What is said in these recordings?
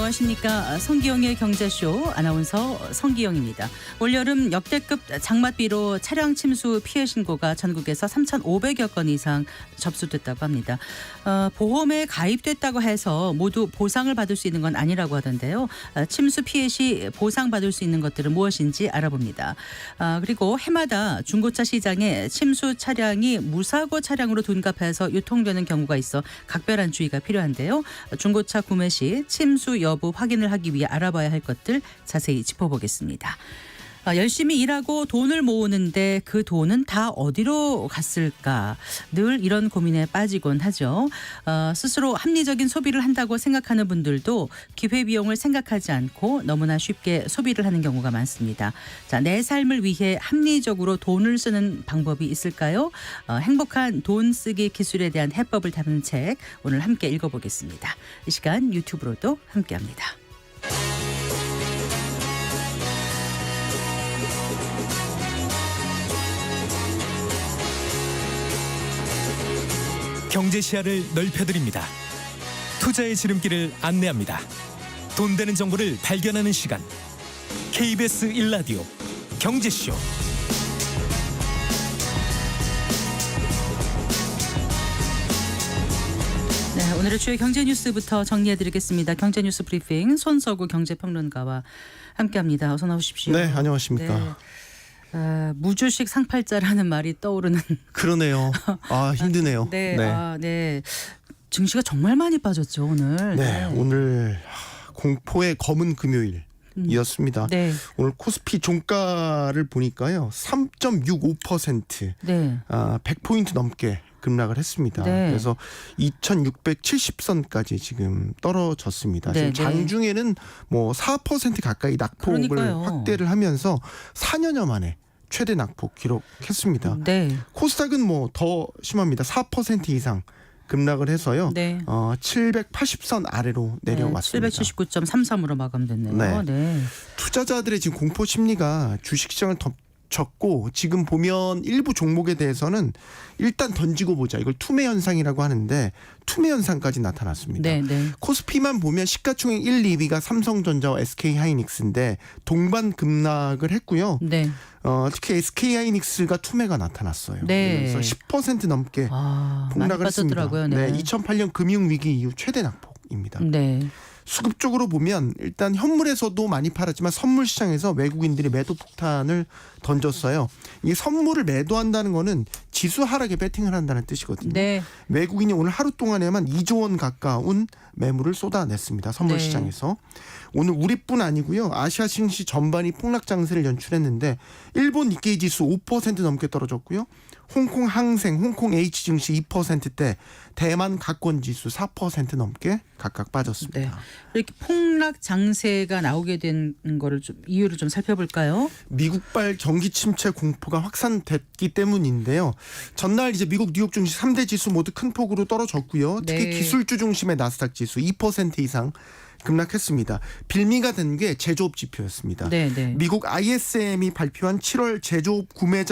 안녕하십니까. 성기영의 경제쇼 아나운서 성기영입니다. 올여름 역대급 장맛비로 차량 침수 피해 신고가 전국에서 3,500여 건 이상 접수됐다고 합니다. 보험에 가입됐다고 해서 모두 보상을 받을 수 있는 건 아니라고 하던데요. 침수 피해 시 보상받을 수 있는 것들은 무엇인지 알아봅니다. 그리고 해마다 중고차 시장에 침수 차량이 무사고 차량으로 둔갑해서 유통되는 경우가 있어 각별한 주의가 필요한데요. 중고차 구매 시 침수 여부 확인을 하기 위해 알아봐야 할 것들 자세히 짚어보겠습니다. 열심히 일하고 돈을 모으는데 그 돈은 다 어디로 갔을까? 늘 이런 고민에 빠지곤 하죠. 스스로 합리적인 소비를 한다고 생각하는 분들도 기회비용을 생각하지 않고 너무나 쉽게 소비를 하는 경우가 많습니다. 자, 내 삶을 위해 합리적으로 돈을 쓰는 방법이 있을까요? 행복한 돈 쓰기 기술에 대한 해법을 다루는 책 오늘 함께 읽어보겠습니다. 이 시간 유튜브로도 함께합니다. 경제 시야를 넓혀드립니다. 투자의 지름길을 안내합니다. 돈 되는 정보를 발견하는 시간. KBS 1라디오 경제쇼. 네, 오늘의 주요 경제 뉴스부터 정리해드리겠습니다. 경제 뉴스 브리핑 손석우 경제평론가와 함께합니다. 어서 나오십시오. 네, 안녕하십니까. 네. 무주식 상팔자라는 말이 떠오르는. 그러네요. 힘드네요. 네, 네. 증시가 정말 많이 빠졌죠 오늘. 네, 오늘 공포의 검은 금요일이었습니다. 네. 오늘 코스피 종가를 보니까요, 3.65%, 네. 100포인트 넘게 급락을 했습니다. 네. 그래서 2,670선까지 지금 떨어졌습니다. 네, 지금 장중에는 뭐 4% 가까이 낙폭을 그러니까요. 확대를 하면서 4년여 만에 최대 낙폭 기록했습니다. 네. 코스닥은 뭐 더 심합니다. 4% 이상 급락을 해서요. 네. 780선 아래로 내려왔습니다. 779.33으로 마감됐네요. 네. 네. 투자자들의 지금 공포 심리가 주식시장을 덮쳤고, 지금 보면 일부 종목에 대해서는 일단 던지고 보자, 이걸 투매 현상이라고 하는데 투매 현상까지 나타났습니다. 네, 네. 코스피만 보면 시가총액 1, 2위가 삼성전자와 SK하이닉스인데 동반 급락을 했고요. 네. 특히 SK하이닉스가 투매가 나타났어요. 네. 그래서 10% 넘게 많이 폭락을 했습니다. 빠졌더라고요. 네, 네. 2008년 금융위기 이후 최대 낙폭입니다. 네. 수급적으로 보면 일단 현물에서도 많이 팔았지만 선물 시장에서 외국인들이 매도 폭탄을 던졌어요. 이 선물을 매도한다는 거는 지수 하락에 배팅을 한다는 뜻이거든요. 네. 외국인이 오늘 하루 동안에만 2조 원 가까운 매물을 쏟아냈습니다. 선물 네. 시장에서. 오늘 우리뿐 아니고요, 아시아 증시 전반이 폭락 장세를 연출했는데 일본 니케이 지수 5% 넘게 떨어졌고요. 홍콩 항생, 홍콩 H 증시 2%대, 대만 가권 지수 4% 넘게 각각 빠졌습니다. 네. 이렇게 폭락 장세가 나오게 된 거를 좀 이유를 좀 살펴볼까요? 미국발 경기 침체 공포가 확산됐기 때문인데요. 전날 이제 미국 뉴욕 증시 3대 지수 모두 큰 폭으로 떨어졌고요. 특히 네. 기술주 중심의 나스닥 지수 2% 이상 급락했습니다. 빌미가 된 게 제조업 지표였습니다. 네, 네. 미국 ISM이 발표한 7월 제조업 구매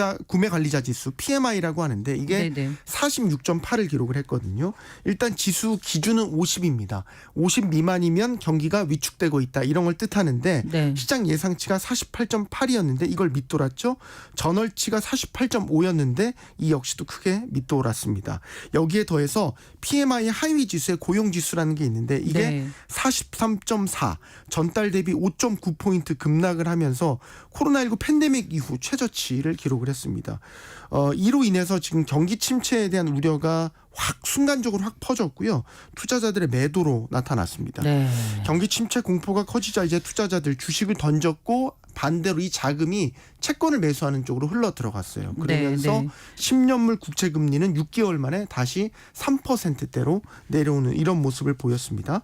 관리자 지수 PMI라고 하는데 이게 네, 네. 46.8을 기록을 했거든요. 일단 지수 기준은 50입니다. 50 미만이면 경기가 위축되고 있다, 이런 걸 뜻하는데 네. 시장 예상치가 48.8이었는데 이걸 밑돌았죠. 전월치가 48.5였는데 이 역시도 크게 밑돌았습니다. 여기에 더해서 PMI 하위 지수의 고용 지수라는 게 있는데 이게 네. 43.4, 전달 대비 5.9포인트 급락을 하면서 코로나19 팬데믹 이후 최저치를 기록을 했습니다. 이로 인해서 지금 경기 침체에 대한 우려가 순간적으로 확 퍼졌고요. 투자자들의 매도로 나타났습니다. 네. 경기 침체 공포가 커지자 이제 투자자들 주식을 던졌고 반대로 이 자금이 채권을 매수하는 쪽으로 흘러 들어갔어요. 그러면서 네. 10년물 국채 금리는 6개월 만에 다시 3%대로 내려오는 이런 모습을 보였습니다.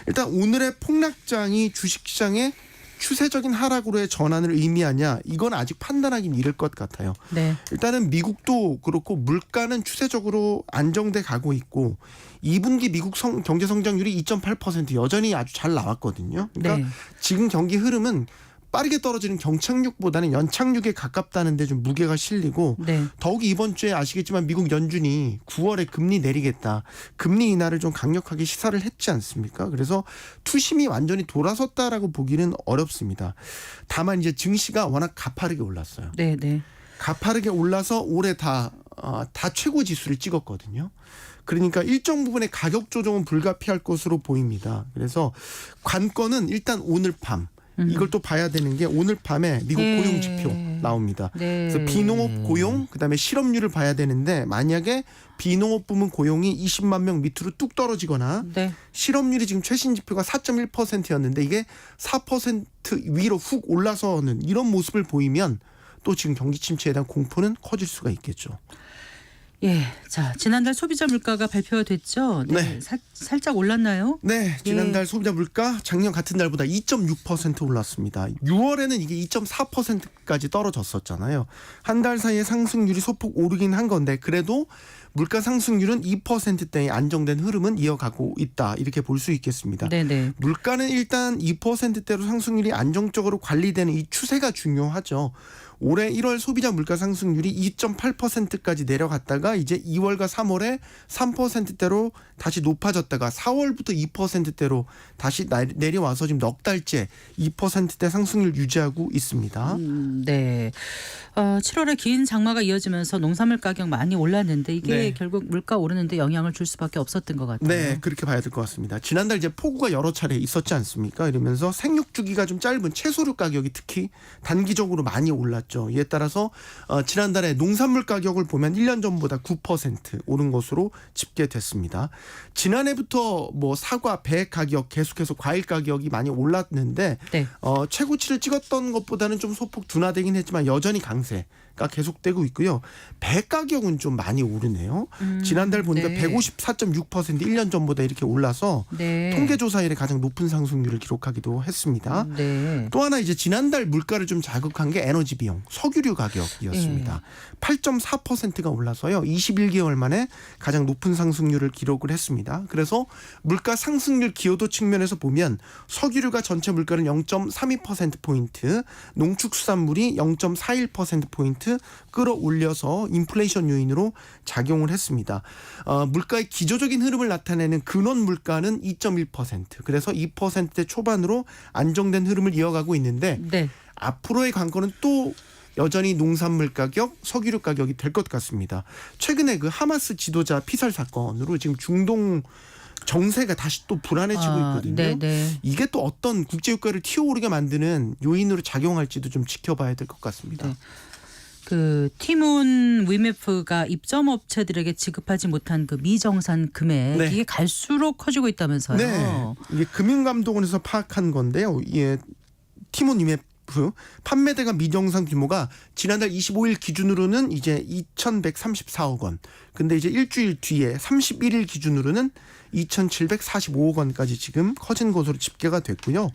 일단 오늘의 폭락장이 주식시장에 추세적인 하락으로의 전환을 의미하냐, 이건 아직 판단하기는 이를 것 같아요. 네. 일단은 미국도 그렇고 물가는 추세적으로 안정돼 가고 있고 2분기 미국 경제 성장률이 2.8% 여전히 아주 잘 나왔거든요. 그러니까 네. 지금 경기 흐름은 빠르게 떨어지는 경착륙보다는 연착륙에 가깝다는 데 좀 무게가 실리고 네. 더욱이 이번 주에 아시겠지만 미국 연준이 9월에 금리 내리겠다. 금리 인하를 좀 강력하게 시사를 했지 않습니까? 그래서 투심이 완전히 돌아섰다라고 보기는 어렵습니다. 다만 이제 증시가 워낙 가파르게 올랐어요. 네, 네. 가파르게 올라서 올해 다 최고 지수를 찍었거든요. 그러니까 일정 부분의 가격 조정은 불가피할 것으로 보입니다. 그래서 관건은 일단 오늘 밤 이걸 또 봐야 되는 게 오늘 밤에 미국 네. 고용 지표 나옵니다. 네. 그래서 비농업 고용 그다음에 실업률을 봐야 되는데 만약에 비농업 부문 고용이 20만 명 밑으로 뚝 떨어지거나 네. 실업률이 지금 최신 지표가 4.1%였는데 이게 4% 위로 훅 올라서는 이런 모습을 보이면 또 지금 경기 침체에 대한 공포는 커질 수가 있겠죠. 예. 자, 지난달 소비자 물가가 발표가 됐죠? 네. 살짝 올랐나요? 네, 지난달 소비자 물가 작년 같은 달보다 2.6% 올랐습니다. 6월에는 이게 2.4%까지 떨어졌었잖아요. 한 달 사이에 상승률이 소폭 오르긴 한 건데 그래도 물가 상승률은 2%대의 안정된 흐름은 이어가고 있다. 이렇게 볼 수 있겠습니다. 네네. 물가는 일단 2%대로 상승률이 안정적으로 관리되는 이 추세가 중요하죠. 올해 1월 소비자 물가 상승률이 2.8%까지 내려갔다가 이제 2월과 3월에 3%대로 다시 높아졌다가 4월부터 2%대로 다시 내려와서 지금 넉 달째 2%대 상승률 유지하고 있습니다. 네. 7월에 긴 장마가 이어지면서 농산물 가격 많이 올랐는데 이게 네. 결국 물가 오르는데 영향을 줄 수밖에 없었던 것 같아요. 네, 그렇게 봐야 될 것 같습니다. 지난달 이제 폭우가 여러 차례 있었지 않습니까? 이러면서 생육 주기가 좀 짧은 채소류 가격이 특히 단기적으로 많이 올랐죠. 이에 따라서 지난달에 농산물 가격을 보면 1년 전보다 9% 오른 것으로 집계됐습니다. 지난해부터 뭐 사과, 배 가격, 계속해서 과일 가격이 많이 올랐는데 네. 최고치를 찍었던 것보다는 좀 소폭 둔화되긴 했지만 여전히 강세가 계속되고 있고요. 배 가격은 좀 많이 오르네요. 지난달 보니까 네. 154.6% 1년 전보다 이렇게 올라서 네. 통계조사 이래 가장 높은 상승률을 기록하기도 했습니다. 네. 또 하나 이제 지난달 물가를 좀 자극한 게 에너지 비용, 석유류 가격이었습니다. 8.4%가 올라서요. 21개월 만에 가장 높은 상승률을 기록을 했습니다. 그래서 물가 상승률 기여도 측면에서 보면 석유류가 전체 물가를 0.32%포인트, 농축수산물이 0.41%포인트 끌어올려서 인플레이션 요인으로 작용을 했습니다. 물가의 기조적인 흐름을 나타내는 근원 물가는 2.1%, 그래서 2%대 초반으로 안정된 흐름을 이어가고 있는데 네. 앞으로의 관건은 또 여전히 농산물 가격, 석유류 가격이 될 것 같습니다. 최근에 그 하마스 지도자 피살 사건으로 지금 중동 정세가 다시 또 불안해지고 있거든요. 네네. 이게 또 어떤 국제유가를 튀어오르게 만드는 요인으로 작용할지도 좀 지켜봐야 될 것 같습니다. 네. 그 티몬 위메프가 입점 업체들에게 지급하지 못한 그 미정산 금액 네. 이게 갈수록 커지고 있다면서요. 네, 이게 금융감독원에서 파악한 건데요. 이게 티몬 위메프 판매대가 미정산 규모가 지난달 25일 기준으로는 이제 2,134억 원. 근데 이제 일주일 뒤에 31일 기준으로는 2,745억 원까지 지금 커진 것으로 집계가 됐고요.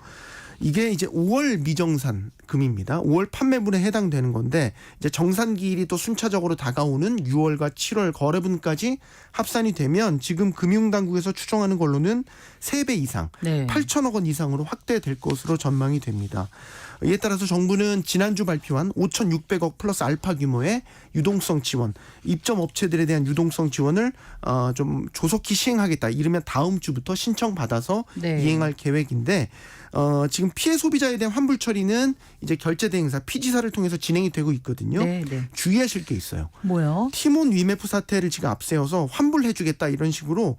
이게 이제 5월 미정산 금입니다. 5월 판매분에 해당되는 건데 이제 정산기일이 또 순차적으로 다가오는 6월과 7월 거래분까지 합산이 되면 지금 금융당국에서 추정하는 걸로는 3배 이상, 네. 8천억 원 이상으로 확대될 것으로 전망이 됩니다. 이에 따라서 정부는 지난주 발표한 5,600억 플러스 알파 규모의 유동성 지원, 입점 업체들에 대한 유동성 지원을 좀 조속히 시행하겠다. 이르면 다음 주부터 신청받아서 네. 이행할 계획인데 지금 피해 소비자에 대한 환불 처리는 이제 결제 대행사 피지사를 통해서 진행이 되고 있거든요. 네, 네. 주의하실 게 있어요. 뭐요? 티몬 위메프 사태를 지금 앞세워서 환불해주겠다 이런 식으로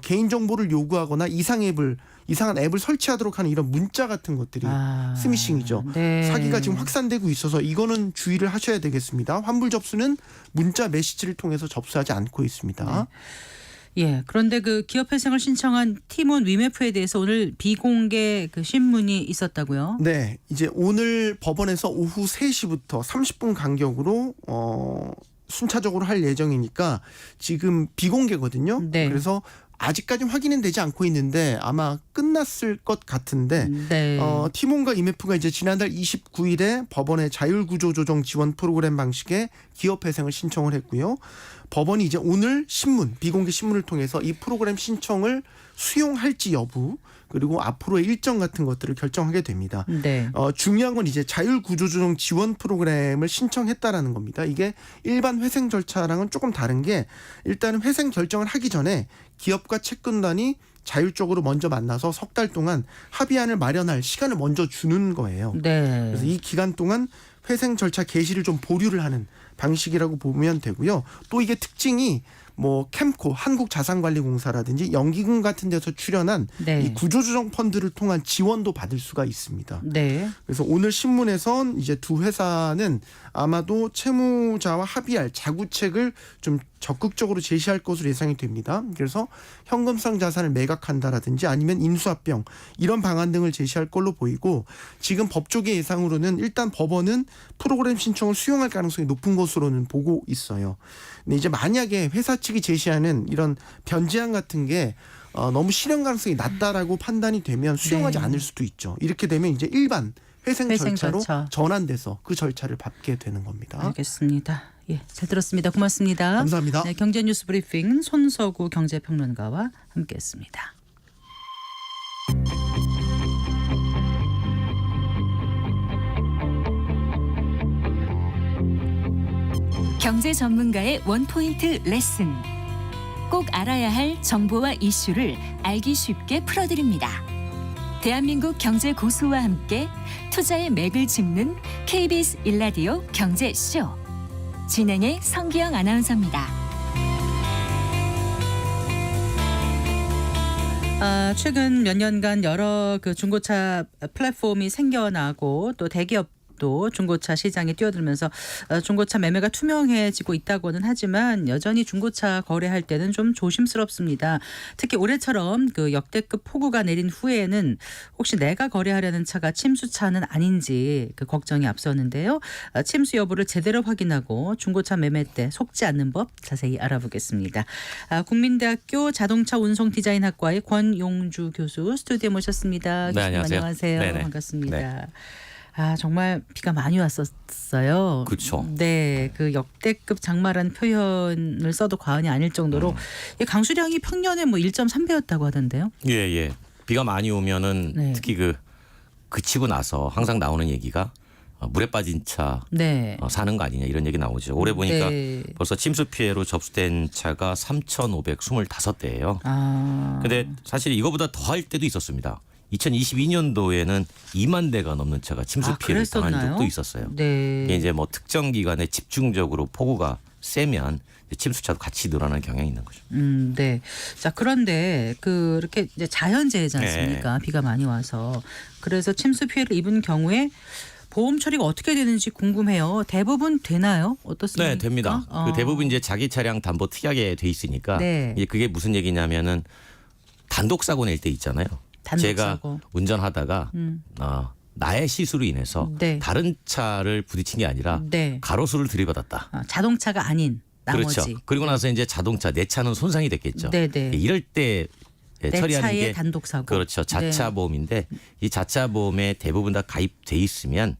개인정보를 요구하거나 이상한 앱을 설치하도록 하는 이런 문자 같은 것들이 스미싱이죠. 네. 사기가 지금 확산되고 있어서 이거는 주의를 하셔야 되겠습니다. 환불 접수는 문자 메시지를 통해서 접수하지 않고 있습니다. 예. 그런데 그 기업 회생을 신청한 티몬 위메프에 대해서 오늘 비공개 그 신문이 있었다고요? 네, 이제 오늘 법원에서 오후 3시부터 30분 간격으로 순차적으로 할 예정이니까 지금 비공개거든요. 네. 그래서 아직까지는 확인은 되지 않고 있는데 아마 끝났을 것 같은데 네. 티몬과 이메프가 이제 지난달 29일에 법원의 자율구조조정 지원 프로그램 방식의 기업 회생을 신청을 했고요. 법원이 이제 오늘 신문, 비공개 신문을 통해서 이 프로그램 신청을 수용할지 여부 그리고 앞으로의 일정 같은 것들을 결정하게 됩니다. 네. 중요한 건 이제 자율구조조정 지원 프로그램을 신청했다라는 겁니다. 이게 일반 회생 절차랑은 조금 다른 게 일단은 회생 결정을 하기 전에 기업과 채권단이 자율적으로 먼저 만나서 석 달 동안 합의안을 마련할 시간을 먼저 주는 거예요. 네. 그래서 이 기간 동안 회생 절차 개시를 좀 보류를 하는 방식이라고 보면 되고요. 또 이게 특징이 뭐 캠코 한국자산관리공사라든지 연기금 같은 데서 출연한 네. 이 구조조정 펀드를 통한 지원도 받을 수가 있습니다. 네. 그래서 오늘 신문에선 이제 두 회사는 아마도 채무자와 합의할 자구책을 좀 적극적으로 제시할 것으로 예상이 됩니다. 그래서 현금성 자산을 매각한다라든지 아니면 인수합병 이런 방안 등을 제시할 걸로 보이고 지금 법조계 예상으로는 일단 법원은 프로그램 신청을 수용할 가능성이 높은 것으로는 보고 있어요. 근데 이제 만약에 회사 측이 제시하는 이런 변제안 같은 게 너무 실현 가능성이 낮다라고 판단이 되면 수용하지 네. 않을 수도 있죠. 이렇게 되면 이제 일반 회생 절차로 절차. 전환돼서 그 절차를 밟게 되는 겁니다. 알겠습니다. 예, 잘 들었습니다. 고맙습니다. 감사합니다. 네, 경제뉴스 브리핑 손서구 경제평론가와 함께했습니다. 경제 전문가의 원포인트 레슨. 꼭 알아야 할 정보와 이슈를 알기 쉽게 풀어드립니다. 대한민국 경제 고수와 함께 투자의 맥을 짚는 KBS 일라디오 경제쇼. 진행의 성기영 아나운서입니다. 최근 몇 년간 여러 그 중고차 플랫폼이 생겨나고 또 대기업도 중고차 시장에 뛰어들면서 중고차 매매가 투명해지고 있다고는 하지만 여전히 중고차 거래할 때는 좀 조심스럽습니다. 특히 올해처럼 그 역대급 폭우가 내린 후에는 혹시 내가 거래하려는 차가 침수차는 아닌지 그 걱정이 앞서는데요. 침수 여부를 제대로 확인하고 중고차 매매 때 속지 않는 법 자세히 알아보겠습니다. 국민대학교 자동차 운송 디자인학과의 권용주 교수 스튜디오에 모셨습니다. 네, 교수님 안녕하세요. 안녕하세요. 네네. 반갑습니다. 네. 정말 비가 많이 왔었어요. 그렇죠. 네, 그 역대급 장마라는 표현을 써도 과언이 아닐 정도로 이 강수량이 평년에 뭐 1.3배였다고 하던데요. 예, 예. 비가 많이 오면은 네. 특히 그치고 나서 항상 나오는 얘기가 물에 빠진 차 네. 사는 거 아니냐 이런 얘기 나오죠. 올해 보니까 네. 벌써 침수 피해로 접수된 차가 3,525대예요. 아. 근데 사실 이거보다 더 할 때도 있었습니다. 2022년도에는 2만 대가 넘는 차가 침수 피해를 당한 그랬었나요? 적도 있었어요. 네. 이게 이제 뭐 특정 기간에 집중적으로 폭우가 세면 침수차도 같이 늘어나는 경향이 있는 거죠. 네. 자, 그런데 그렇게 이제 자연재해지 않습니까? 네. 비가 많이 와서. 그래서 침수 피해를 입은 경우에 보험 처리가 어떻게 되는지 궁금해요. 대부분 되나요? 어떻습니까? 네, 됩니다. 그 대부분 이제 자기 차량 담보 특약에 돼 있으니까 네. 이게 그게 무슨 얘기냐면은 단독 사고 낼 때 있잖아요. 단독 제가 사고. 운전하다가 나의 실수로 인해서 네. 다른 차를 부딪힌 게 아니라 네. 가로수를 들이받았다. 자동차가 아닌 나머지. 그렇죠. 그리고 나서 이제 자동차 내 차는 손상이 됐겠죠. 네네. 이럴 때 내 처리하는 차의 게 단독 사고. 그렇죠. 자차 네. 보험인데 이 자차 보험에 대부분 다 가입돼 있으면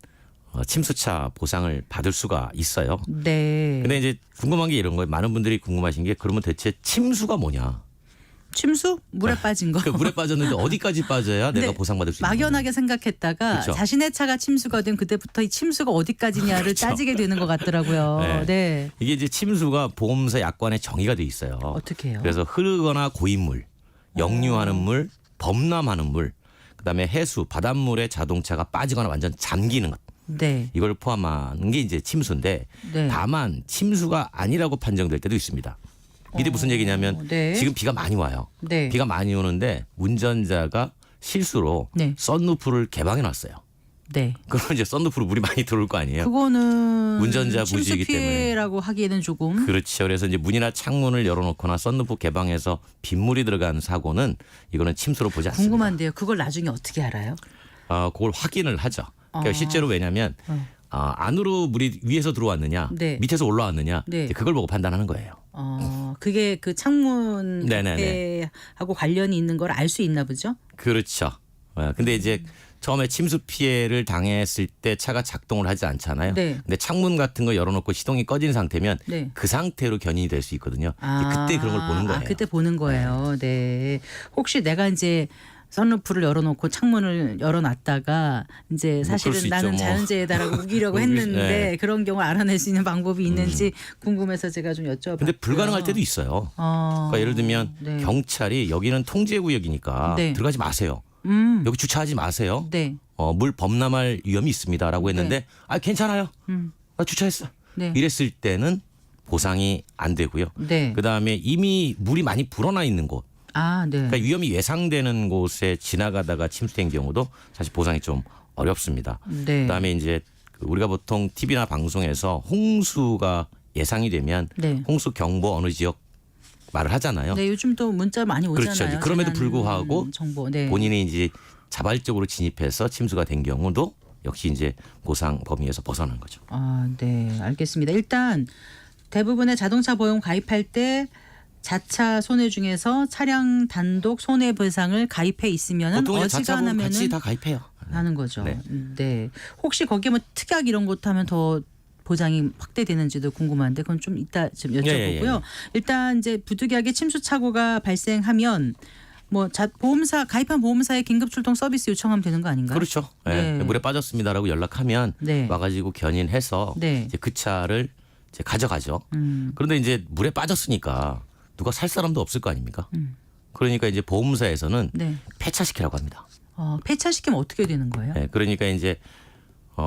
침수차 보상을 받을 수가 있어요. 네. 근데 이제 궁금한 게 이런 거예요. 많은 분들이 궁금하신 게 그러면 대체 침수가 뭐냐? 침수? 물에 빠진 거. 그 물에 빠졌는데 어디까지 빠져야 내가 근데 보상받을 수 있는 거냐? 막연하게 생각했다가 그렇죠. 자신의 차가 침수가 된 그때부터 이 침수가 어디까지냐를 그렇죠. 따지게 되는 것 같더라고요. 네. 네. 이게 이제 침수가 보험사 약관에 정의가 돼 있어요. 어떻게 해요? 그래서 흐르거나 고인 물, 역류하는 물, 범람하는 물, 그다음에 해수, 바닷물에 자동차가 빠지거나 완전 잠기는 것. 네. 이걸 포함하는 게 이제 침수인데 네. 다만 침수가 아니라고 판정될 때도 있습니다. 이게 무슨 얘기냐면 네. 지금 비가 많이 와요. 네. 비가 많이 오는데 운전자가 실수로 네. 썬루프를 개방해 놨어요. 네. 그러면 이제 썬루프로 물이 많이 들어올 거 아니에요. 그거는 운전자 침수 부주의이기 피해라고 하기에는 조금 그렇죠. 그래서 이제 문이나 창문을 열어놓거나 썬루프 개방해서 빗물이 들어간 사고는 이거는 침수로 보지 않습니다. 궁금한데요. 그걸 나중에 어떻게 알아요? 그걸 확인을 하죠. 그러니까 실제로 왜냐하면 안으로 물이 위에서 들어왔느냐, 네. 밑에서 올라왔느냐, 네. 이제 그걸 보고 판단하는 거예요. 그게 그 창문 네네네. 앞에하고 관련이 있는 걸 알 수 있나 보죠? 그렇죠. 근데 이제 처음에 침수 피해를 당했을 때 차가 작동을 하지 않잖아요. 네. 근데 창문 같은 거 열어놓고 시동이 꺼진 상태면 네. 그 상태로 견인이 될 수 있거든요. 그때 그런 걸 보는 거예요. 그때 보는 거예요. 네. 혹시 내가 이제 선루프를 열어놓고 창문을 열어놨다가 이제 뭐 그럴 사실은 수 나는 있죠, 뭐. 자연재해다라고 우기려고 우기- 했는데 네. 그런 경우 알아낼 수 있는 방법이 있는지 궁금해서 제가 좀 여쭤봤고요. 근데 불가능할 때도 있어요. 그러니까 예를 들면 네. 경찰이 여기는 통제구역이니까 네. 들어가지 마세요. 여기 주차하지 마세요. 네. 물 범람할 위험이 있습니다라고 했는데 아 괜찮아요. 나 주차했어. 네. 이랬을 때는 보상이 안 되고요. 네. 그다음에 이미 물이 많이 불어나 있는 곳, 아, 네. 그러니까 위험이 예상되는 곳에 지나가다가 침수된 경우도 사실 보상이 좀 어렵습니다. 네. 그다음에 이제 우리가 보통 TV나 방송에서 홍수가 예상이 되면 네. 홍수 경보 어느 지역 말을 하잖아요. 네, 요즘 또 문자 많이 오잖아요. 그렇죠. 그럼에도 재난 불구하고 정보. 네. 본인이 이제 자발적으로 진입해서 침수가 된 경우도 역시 이제 보상 범위에서 벗어나는 거죠. 아, 네, 알겠습니다. 일단 대부분의 자동차 보험 가입할 때 자차 손해 중에서 차량 단독 손해배상을 가입해 있으면은 보통 자차 보험 같이 어지간하면은 다 가입해요. 하는 거죠. 네. 네. 혹시 거기에 뭐 특약 이런 것도 하면 더 보장이 확대되는지도 궁금한데 그건 좀 이따 좀 여쭤보고요. 예. 일단 이제 부득이하게 침수 사고가 발생하면 뭐 보험사 가입한 보험사에 긴급 출동 서비스 요청하면 되는 거 아닌가요? 그렇죠. 예, 네. 물에 빠졌습니다라고 연락하면 네. 와가지고 견인해서 네. 이제 그 차를 이제 가져가죠. 음. 그런데 이제 물에 빠졌으니까 누가 살 사람도 없을 거 아닙니까? 그러니까 이제 보험사에서는 네. 폐차시키라고 합니다. 폐차시키면 어떻게 되는 거예요? 예, 그러니까 이제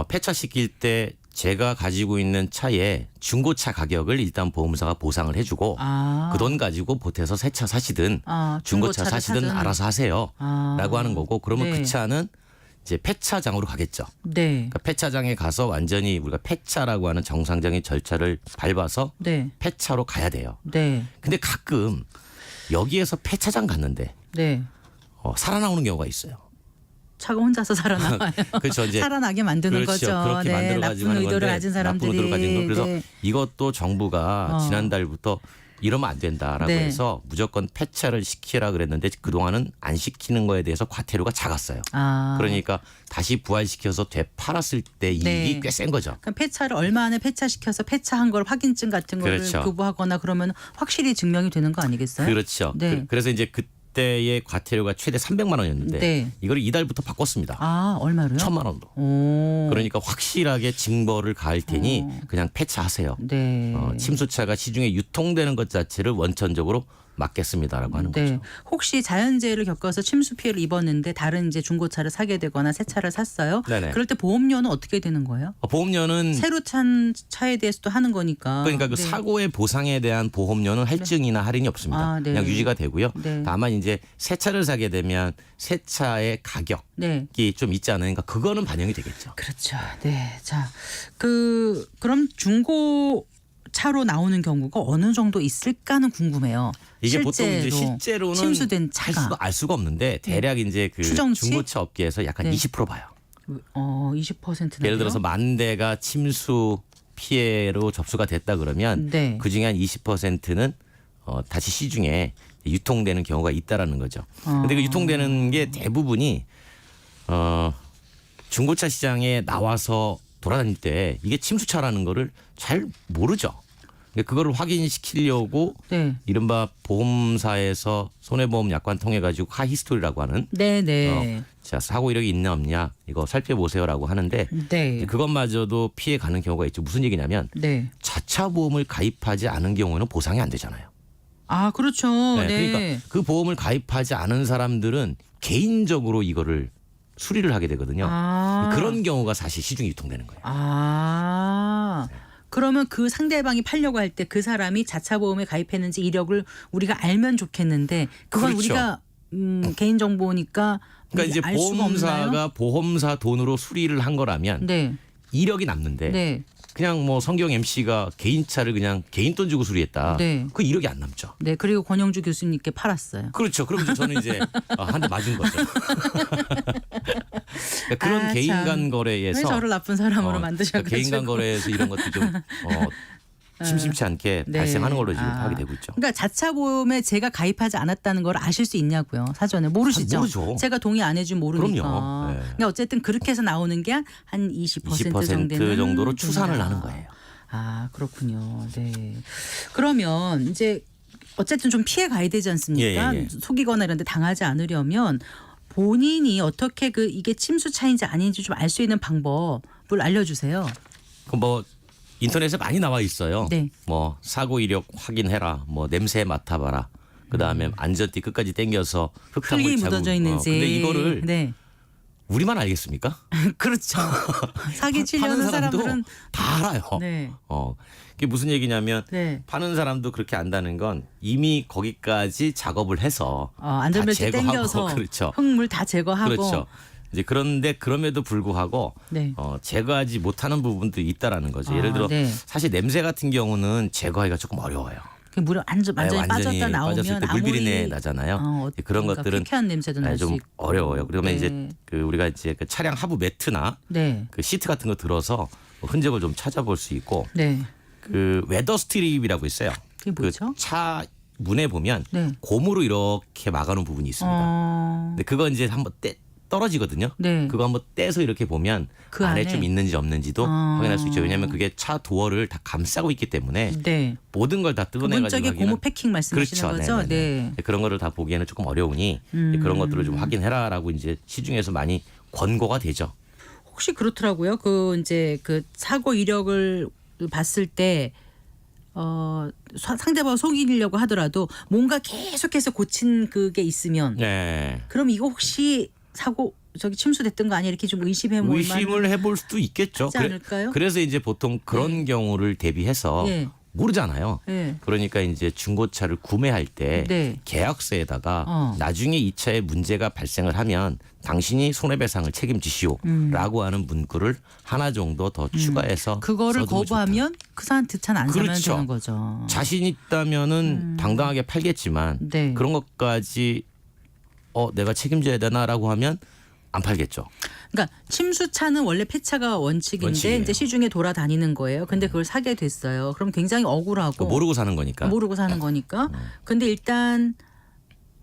폐차시킬 때 제가 가지고 있는 차의 중고차 가격을 일단 보험사가 보상을 해주고 아. 그 돈 가지고 보태서 새 차 사시든 중고차 중고차를 사시든 사든. 알아서 하세요. 아. 라고 하는 거고 그러면 네. 그 차는 이제 폐차장으로 가겠죠. 네. 그러니까 폐차장에 가서 완전히 우리가 폐차라고 하는 정상적인 절차를 밟아서 네. 폐차로 가야 돼요. 네. 근데 가끔 여기에서 폐차장 갔는데 네. 살아나오는 경우가 있어요. 차가 혼자서 살아나와요. 그렇죠. 이제 살아나게 만드는 그렇죠. 거죠. 그렇게 네. 만들어가지고 나쁜 하는 의도를 건데 가진 사람들이. 나쁜 의도를 가진 거. 그래서 네. 이것도 정부가 지난달부터 이러면 안 된다라고 네. 해서 무조건 폐차를 시키라 그랬는데 그동안은 안 시키는 거에 대해서 과태료가 작았어요. 아. 그러니까 다시 부활시켜서 되팔았을 때 이익이 네. 꽤 센 거죠. 그러니까 폐차를 얼마 안에 폐차시켜서 폐차한 걸 확인증 같은 거를 그렇죠. 교부하거나 그러면 확실히 증명이 되는 거 아니겠어요? 그렇죠. 네. 그래서 이제 그때의 과태료가 최대 300만 원이었는데 네. 이걸 이달부터 바꿨습니다. 아, 얼마로요? 1,000만 원도. 오. 그러니까 확실하게 징벌을 가할 테니 그냥 폐차하세요. 네. 침수차가 시중에 유통되는 것 자체를 원천적으로 막겠습니다라고 하는 네. 거죠. 혹시 자연재해를 겪어서 침수 피해를 입었는데 다른 이제 중고차를 사게 되거나 새 차를 샀어요. 네네. 그럴 때 보험료는 어떻게 되는 거예요? 보험료는 새로 찬 차에 대해서도 하는 거니까. 그러니까 그 네. 사고의 보상에 대한 보험료는 할증이나 할인이 없습니다. 아, 네. 그냥 유지가 되고요. 네. 다만 이제 새 차를 사게 되면 새 차의 가격이 네. 좀 있지 않으니까 그거는 반영이 되겠죠. 그렇죠. 네. 자, 그럼 중고 차로 나오는 경우가 어느 정도 있을까는 궁금해요. 이게 보통 이제 실제로는 침수된 차가 알 수가 없는데 대략 이제 그 추정치? 중고차 업계에서 약간 네. 20% 봐요. 20%나 예를 들어서 10,000대가 침수 피해로 접수가 됐다 그러면 네. 그 중에 한 20%는 다시 시중에 유통되는 경우가 있다라는 거죠. 근데 그 유통되는 게 대부분이 중고차 시장에 나와서 돌아다닐 때 이게 침수차라는 거를 잘 모르죠. 그러니까 그거를 확인시키려고 네. 이른바 보험사에서 손해보험 약관 통해 가지고 카히스토리라고 하는 네, 네. 자 사고 이력이 있냐 없냐 이거 살펴보세요라고 하는데 네. 그것마저도 피해 가는 경우가 있죠. 무슨 얘기냐면 네. 자차 보험을 가입하지 않은 경우에는 보상이 안 되잖아요. 아, 그렇죠. 네, 네. 그러니까 그 보험을 가입하지 않은 사람들은 개인적으로 이거를 수리를 하게 되거든요. 아. 그런 경우가 사실 시중에 유통되는 거예요. 아. 그러면 그 상대방이 팔려고 할 때 그 사람이 자차 보험에 가입했는지 이력을 우리가 알면 좋겠는데 그건 그렇죠. 우리가 개인 정보니까 그러니까 이제 알 수가 보험사가 없나요? 보험사 돈으로 수리를 한 거라면 네. 이력이 남는데 네. 그냥 뭐 성경 MC가 개인 차를 그냥 개인 돈 주고 수리했다. 네. 그 이력이 안 남죠. 네. 그리고 권영주 교수님께 팔았어요. 그렇죠. 그럼 이제 저는 이제 한 대 맞은 거죠. 그러니까 그런 아, 개인 참. 간 거래에서 왜 저를 나쁜 사람으로 만드셔가지고. 개인 간 거래에서 이런 것도 좀 심심치 않게 네. 발생하는 걸로 지금 아. 파악이 되고 있죠. 그러니까 자차 보험에 제가 가입하지 않았다는 걸 아실 수 있냐고요. 사전에 모르시죠. 아, 모르죠. 제가 동의 안 해주면 모르니까. 그럼요. 네. 그러니까 어쨌든 그렇게 해서 나오는 게 한 20% 정도는 정도로 추산을 된다. 하는 거예요. 아, 그렇군요. 네. 그러면 이제 어쨌든 좀 피해 가야 되지 않습니까? 예. 속이거나 이런 데 당하지 않으려면 본인이 어떻게 이게 침수 차인지 아닌지 좀 알 수 있는 방법을 알려주세요. 뭐 인터넷에 많이 나와 있어요. 네. 뭐 사고 이력 확인해라. 뭐 냄새 맡아봐라. 그다음에 안전띠 끝까지 당겨서 흙탕물 흙이 자국. 묻어져 있는지. 근데 이거를 네. 우리만 알겠습니까? 그렇죠. 사기 치려는 파는 사람도 사람들은 다 알아요. 네. 그게 무슨 얘기냐면 네. 파는 사람도 그렇게 안다는 건 이미 거기까지 작업을 해서 안전벨트 다 제거하고, 땡겨서 그렇죠. 흙물 다 제거하고. 그렇죠. 이제 그런데 그럼에도 불구하고 네. 제거하지 못하는 부분도 있다라는 거죠. 예를 들어 네. 사실 냄새 같은 경우는 제거하기가 조금 어려워요. 물이 완전히 완전히 빠졌다 나오면 빠졌을 때 물비린내 나잖아요. 그런 그러니까 것들은 쾌쾌한 냄새도 날 수 좀 있고. 어려워요. 그러면 네. 이제 우리가 이제 그 차량 하부 매트나 네. 그 시트 같은 거 들어서 흔적을 좀 찾아볼 수 있고 네. 그 웨더 스트립이라고 있어요. 그게 뭐죠? 그 차 문에 보면 네. 고무로 이렇게 막아놓은 부분이 있습니다. 근데 그거 이제 한번 떨어지거든요. 네. 그거 한번 떼서 이렇게 보면 그 안에 안에? 좀 있는지 없는지도 확인할 수 있죠. 왜냐하면 그게 차 도어를 다 감싸고 있기 때문에 네. 모든 걸 다 뜯어내가지고 문짝의 하기는 고무 패킹 말씀하시는 그렇죠. 거죠? 네네네. 네. 그런 거를 다 보기에는 조금 어려우니 그런 것들을 좀 확인해라라고 이제 시중에서 많이 권고가 되죠. 혹시 그렇더라고요. 이제 사고 이력을 봤을 때 상대방을 속이려고 하더라도 뭔가 계속해서 고친 그게 있으면 네. 그럼 이거 혹시 사고 침수됐던 거 아니야 이렇게 좀 의심해볼 의심을 해볼 수도 있겠죠. 하지 않을까요? 그래서 이제 보통 그런 경우를 대비해서 예. 모르잖아요. 예. 그러니까 이제 중고차를 구매할 때 네. 계약서에다가 나중에 이 차에 문제가 발생을 하면 당신이 손해배상을 책임지시오라고 하는 문구를 하나 정도 더 추가해서 그거를 써두면 거부하면 그 사람 득차는 안 사면 그렇죠. 되는 거죠. 좋다. 자신 있다면은 당당하게 팔겠지만 네. 그런 것까지 내가 책임져야 되나라고 하면 안 팔겠죠. 그러니까 침수차는 원래 폐차가 원칙인데 원칙이에요. 이제 시중에 돌아다니는 거예요. 근데 그걸 사게 됐어요. 그럼 굉장히 억울하고 모르고 사는 거니까. 모르고 사는 거니까. 근데 일단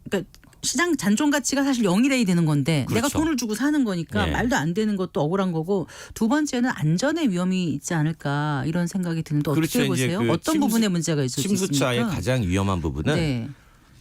그러니까 시장 잔존 가치가 사실 0이 돼야 되는 건데 내가 그렇죠. 돈을 주고 사는 거니까 예. 말도 안 되는 것도 억울한 거고 두 번째는 안전의 위험이 있지 않을까 이런 생각이 드는데 어떻게 그렇죠. 이제 보세요? 어떤 부분에 문제가 있을 수 있습니까? 침수차의 가장 위험한 부분은 네.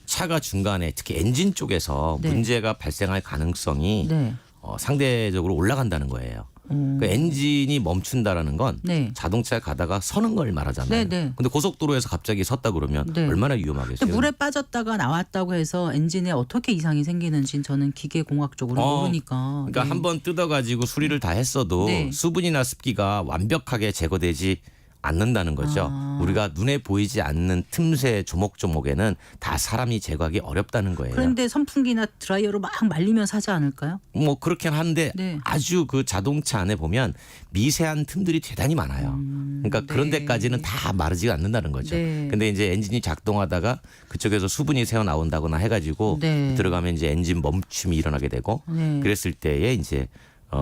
차가 중간에 특히 엔진 쪽에서 네. 문제가 발생할 가능성이 네. 상대적으로 올라간다는 거예요. 그 엔진이 멈춘다라는 건 네. 자동차에 가다가 서는 걸 말하잖아요. 네, 네. 근데 고속도로에서 갑자기 섰다 그러면 네. 얼마나 근데 위험하겠어요. 물에 빠졌다가 나왔다고 해서 엔진에 어떻게 이상이 생기는지 저는 기계공학적으로 모르니까. 그러니까 네. 한번 뜯어가지고 수리를 다 했어도 네. 수분이나 습기가 완벽하게 제거되지 않는다는 거죠. 우리가 눈에 보이지 않는 틈새 조목조목에는 다 사람이 제거하기 어렵다는 거예요. 그런데 선풍기나 드라이어로 막 말리면서 하지 않을까요? 뭐 그렇긴 한데 네. 아주 그 자동차 안에 보면 미세한 틈들이 대단히 많아요. 그러니까 그런 네. 데까지는 다 마르지가 않는다는 거죠. 네. 근데 이제 엔진이 작동하다가 그쪽에서 수분이 새어 나온다거나 해가지고 네. 들어가면 이제 엔진 멈춤이 일어나게 되고 네. 그랬을 때에 이제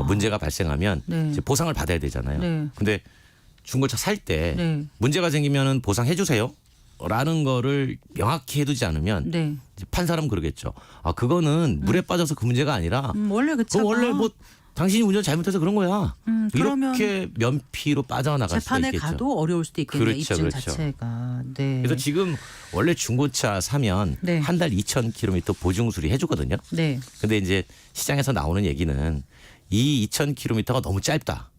문제가 발생하면 네. 이제 보상을 받아야 되잖아요. 네. 근데 중고차 살 때 네. 문제가 생기면은 보상해 주세요. 라는 거를 명확히 해두지 않으면 네. 이제 판 사람은 그러겠죠. 그거는 물에 빠져서 그 문제가 아니라 원래 그 차가 원래 뭐 당신이 운전 잘못해서 그런 거야. 그러면 이렇게 면피로 빠져나갈 수가 재판에 있겠죠. 가도 어려울 수도 있겠네요. 그렇죠, 입증 그렇죠. 자체가. 네. 그래서 지금 원래 중고차 사면 네. 한 달 2,000km 보증 수리 해주거든요. 네. 근데 이제 시장에서 나오는 얘기는 이 2,000km가 너무 짧다.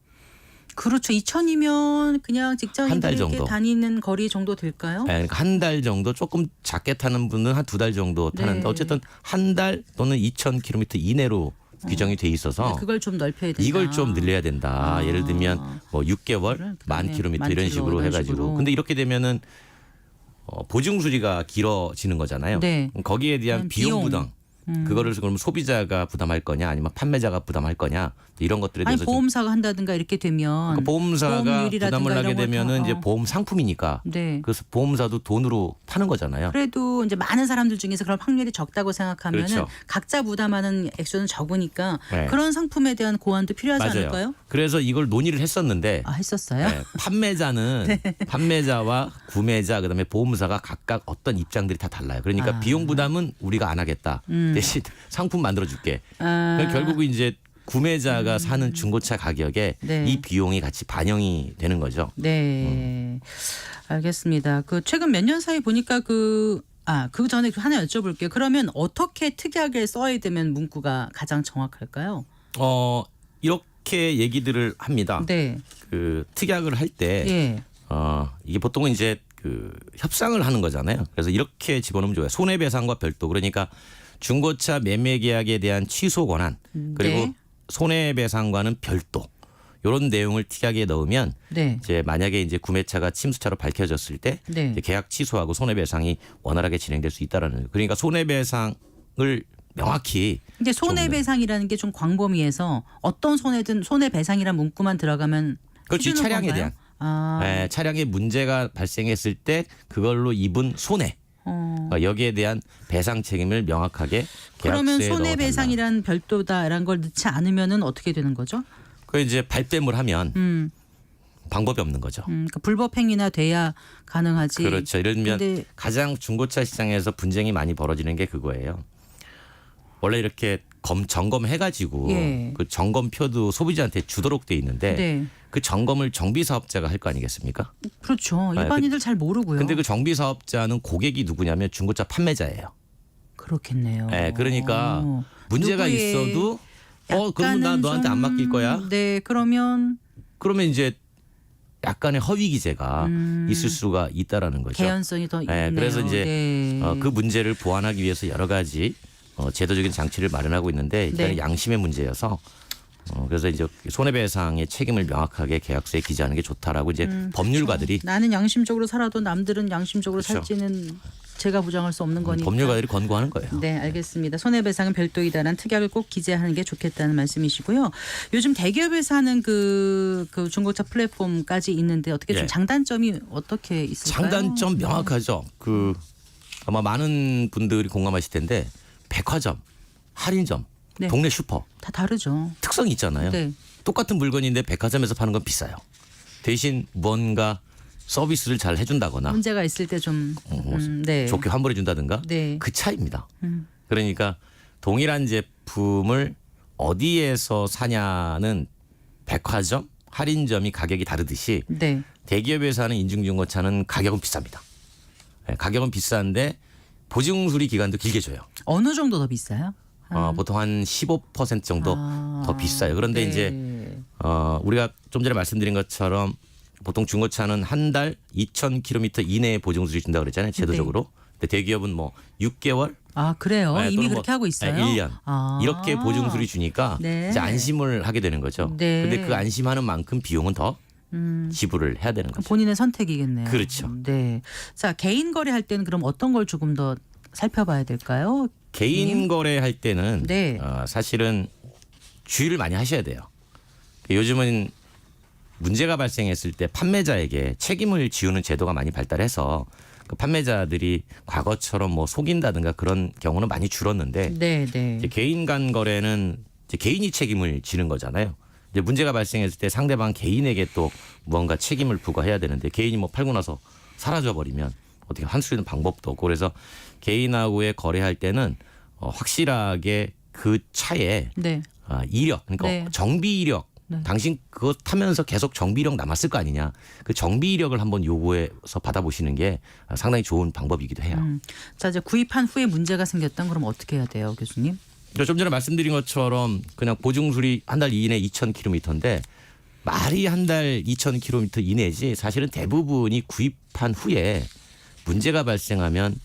그렇죠. 2천이면 그냥 한달 직장인들이 이렇게 정도. 다니는 거리 정도 될까요? 그러니까 한 달 정도 조금 작게 타는 분은 한 2달 정도 타는데 네. 어쨌든 한 달 또는 2,000km 이내로 규정이 돼 있어서 네, 그걸 좀 넓혀야 된다. 이걸 좀 늘려야 된다. 예를 들면 뭐 6개월, 그래, 만 킬로미터 만 이런 킬로, 식으로 이런 해가지고. 식으로. 근데 이렇게 되면은 보증 수리가 길어지는 거잖아요. 네. 거기에 대한 비용 비용. 부담. 그거를 그럼 소비자가 부담할 거냐 아니면 판매자가 부담할 거냐 이런 것들에 아니 대해서 좀 보험사가 한다든가 이렇게 되면 그러니까 보험사가 보험료율이라든가 부담을 하게 이런 걸 되면은 더, 이제 보험 상품이니까 네. 그래서 보험사도 돈으로 파는 거잖아요. 그래도 이제 많은 사람들 중에서 그런 확률이 적다고 생각하면은 그렇죠. 각자 부담하는 액수는 적으니까 네. 그런 상품에 대한 고안도 필요하지 맞아요. 않을까요? 그래서 이걸 논의를 했었는데 했었어요. 네, 판매자는 판매자와 구매자 그다음에 보험사가 각각 어떤 입장들이 다 달라요. 그러니까 비용 부담은 우리가 안 하겠다. 대신 상품 만들어줄게. 그러니까 결국 이제 구매자가 사는 중고차 가격에 네. 이 비용이 같이 반영이 되는 거죠. 네. 알겠습니다. 최근 몇 년 사이 보니까 그 전에 하나 여쭤볼게요. 그러면 어떻게 특약을 써야 되면 문구가 가장 정확할까요? 이렇게 얘기들을 합니다. 네. 그 특약을 할 때 예. 이게 보통은 이제 그 협상을 하는 거잖아요. 그래서 이렇게 집어넣으면 좋아요. 손해배상과 별도. 그러니까 중고차 매매 계약에 대한 취소 권한 그리고 네. 손해배상과는 별도. 이런 내용을 특약에 넣으면 네. 이제 만약에 이제 구매차가 침수차로 밝혀졌을 때 네. 이제 계약 취소하고 손해배상이 원활하게 진행될 수 있다라는 거예요. 그러니까 손해배상을 명확히 근데 손해배상이라는 게 좀 광범위해서 어떤 손해든 손해배상이란 문구만 들어가면 그렇지 해주는 차량에 건가요? 대한 네, 차량에 문제가 발생했을 때 그걸로 입은 손해 여기에 대한 배상 책임을 명확하게 그러면 계약서에 넣어달라. 손해배상이란 별도다라는 걸 넣지 않으면은 어떻게 되는 거죠? 그 이제 발뺌을 하면 방법이 없는 거죠. 그러니까 불법행위나 돼야 가능하지. 그렇죠. 예를 들면 근데 가장 중고차 시장에서 분쟁이 많이 벌어지는 게 그거예요. 원래 이렇게 점검해가지고 예. 그 점검표도 소비자한테 주도록 돼 있는데 네. 그 점검을 정비사업자가 할 거 아니겠습니까? 그렇죠. 일반인들 잘 모르고요. 근데 그 정비사업자는 고객이 누구냐면 중고차 판매자예요. 그렇겠네요. 네, 그러니까 문제가 누구의 있어도 그러면 난 약간은 너한테 안 맡길 거야. 네, 그러면 이제 약간의 허위 기재가 있을 수가 있다라는 거죠. 개연성이 더 있네요. 네, 그래서 이제 네. 그 문제를 보완하기 위해서 여러 가지 제도적인 장치를 마련하고 있는데 일단 네. 양심의 문제여서 그래서 이제 손해배상의 책임을 명확하게 계약서에 기재하는 게 좋다라고 이제 법률가들이 나는 양심적으로 살아도 남들은 양심적으로 그렇죠. 살지는 제가 부정할 수 없는 거니까. 법률가들이 권고하는 거예요. 네, 알겠습니다. 손해배상은 별도이다라는 특약을 꼭 기재하는 게 좋겠다는 말씀이시고요. 요즘 대기업에서 하는 그 중고차 플랫폼까지 있는데 어떻게 좀 예. 장단점이 어떻게 있을까요? 장단점 명확하죠. 아마 많은 분들이 공감하실 텐데 백화점, 할인점, 네. 동네 슈퍼 다 다르죠. 특성이 있잖아요. 네. 똑같은 물건인데 백화점에서 파는 건 비싸요. 대신 뭔가 서비스를 잘 해준다거나 문제가 있을 때 좀 네. 좋게 환불해 준다든가 네. 그 차이입니다. 그러니까 동일한 제품을 어디에서 사냐는 백화점, 할인점이 가격이 다르듯이 네. 대기업에서 하는 인증중고차는 가격은 비쌉니다. 네, 가격은 비싼데 보증수리 기간도 길게 줘요. 어느 정도 더 비싸요? 보통 한 15% 정도 더 비싸요. 그런데 네. 이제 우리가 좀 전에 말씀드린 것처럼 보통 중고차는 한 달 2,000km 이내에 보증수리 준다고 그랬잖아요. 제도적으로. 근데 대기업은 뭐 6개월 그래요. 네, 이미 또는 그렇게 하고 있어요. 1년 아. 이렇게 보증수리 주니까 네. 이제 안심을 하게 되는 거죠. 네. 근데 그 안심하는 만큼 비용은 더 지불을 해야 되는 거죠. 본인의 선택이겠네요. 그렇죠. 네. 자, 개인 거래할 때는 그럼 어떤 걸 조금 더 살펴봐야 될까요? 개인 거래할 때는 네. 사실은 주의를 많이 하셔야 돼요. 요즘은 문제가 발생했을 때 판매자에게 책임을 지우는 제도가 많이 발달해서 그 판매자들이 과거처럼 뭐 속인다든가 그런 경우는 많이 줄었는데 네, 네. 이제 개인 간 거래는 이제 개인이 책임을 지는 거잖아요. 이제 문제가 발생했을 때 상대방 개인에게 또 무언가 책임을 부과해야 되는데 개인이 뭐 팔고 나서 사라져 버리면 어떻게 할 수 있는 방법도 없고 그래서 개인하고의 거래할 때는 확실하게 그 차에 네. 이력 그러니까 네. 정비 이력 네. 당신 그거 타면서 계속 정비 이력 남았을 거 아니냐 그 정비 이력을 한번 요구해서 받아보시는 게 상당히 좋은 방법이기도 해요. 자, 이제 구입한 후에 문제가 생겼던 그럼 어떻게 해야 돼요, 교수님? 좀 전에 말씀드린 것처럼 그냥 보증수리 한 달 이내 2,000km인데 말이 한 달 2,000km 이내지 사실은 대부분이 구입한 후에 문제가 발생하면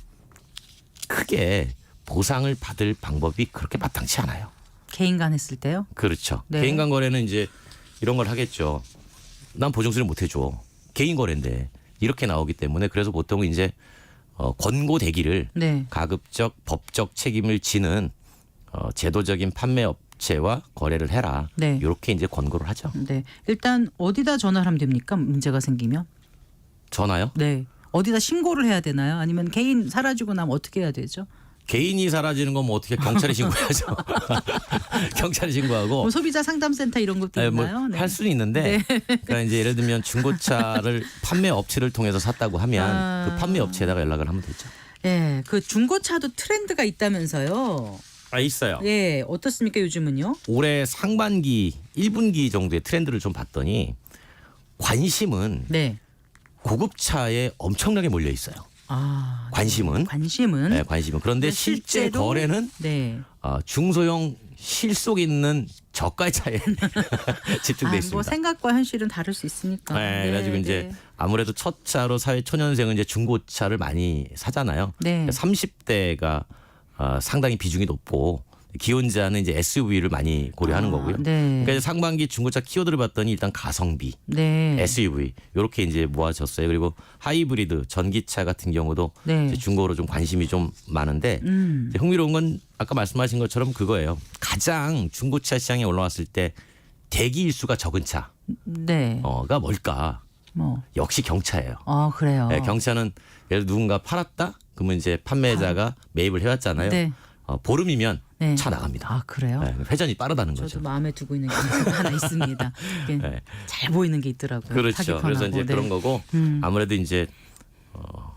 크게 보상을 받을 방법이 그렇게 마땅치 않아요. 개인 간 했을 때요? 그렇죠. 네. 개인 간 거래는 이제 이런 걸 하겠죠. 난 보증수리 못 해줘. 개인 거래인데 이렇게 나오기 때문에 그래서 보통 이제 권고 대기를 네. 가급적 법적 책임을 지는 제도적인 판매 업체와 거래를 해라. 네. 이렇게 이제 권고를 하죠. 네. 일단 어디다 전화를 하면 됩니까? 문제가 생기면? 전화요? 네. 어디다 신고를 해야 되나요? 아니면 개인 사라지고 나면 어떻게 해야 되죠? 개인이 사라지는 건 뭐 어떻게 경찰에 신고해야죠. 경찰에 신고하고 뭐 소비자 상담센터 이런 것도 있나요? 네. 할 수는 있는데 그러니까 이제 예를 들면 중고차를 판매 업체를 통해서 샀다고 하면 그 판매 업체에다가 연락을 하면 되죠. 예, 그 중고차도 트렌드가 있다면서요. 있어요. 예, 어떻습니까 요즘은요? 올해 상반기 1분기 정도의 트렌드를 좀 봤더니 관심은 네. 고급차에 엄청나게 몰려 있어요. 관심은. 네, 관심은. 그런데 실제 실제로? 거래는 네. 중소형 실속 있는 저가의 차에 집중돼 있습니다. 뭐 생각과 현실은 다를 수 있으니까. 네, 그래가지고 이제 아무래도 첫 차로 사회 초년생은 이제 중고차를 많이 사잖아요. 네. 30대가 상당히 비중이 높고 기혼자는 이제 SUV를 많이 고려하는 거고요. 네. 그러니까 이제 상반기 중고차 키워드를 봤더니 일단 가성비, 네. SUV 이렇게 이제 모아졌어요. 그리고 하이브리드 전기차 같은 경우도 네. 이제 중고로 좀 관심이 좀 많은데 이제 흥미로운 건 아까 말씀하신 것처럼 그거예요. 가장 중고차 시장에 올라왔을 때 대기 일수가 적은 차가 네. 뭘까? 뭐. 역시 경차예요. 그래요. 네, 경차는 예를 들어 누군가 팔았다? 그러면 이제 판매자가 매입을 해왔잖아요. 네. 보름이면 네. 차 나갑니다. 그래요? 네, 회전이 빠르다는 저도 거죠. 마음에 두고 있는 게 하나 있습니다. 이게 네. 잘 보이는 게 있더라고요. 타기 그렇죠. 그래서 편하고. 이제 네. 그런 거고 아무래도 이제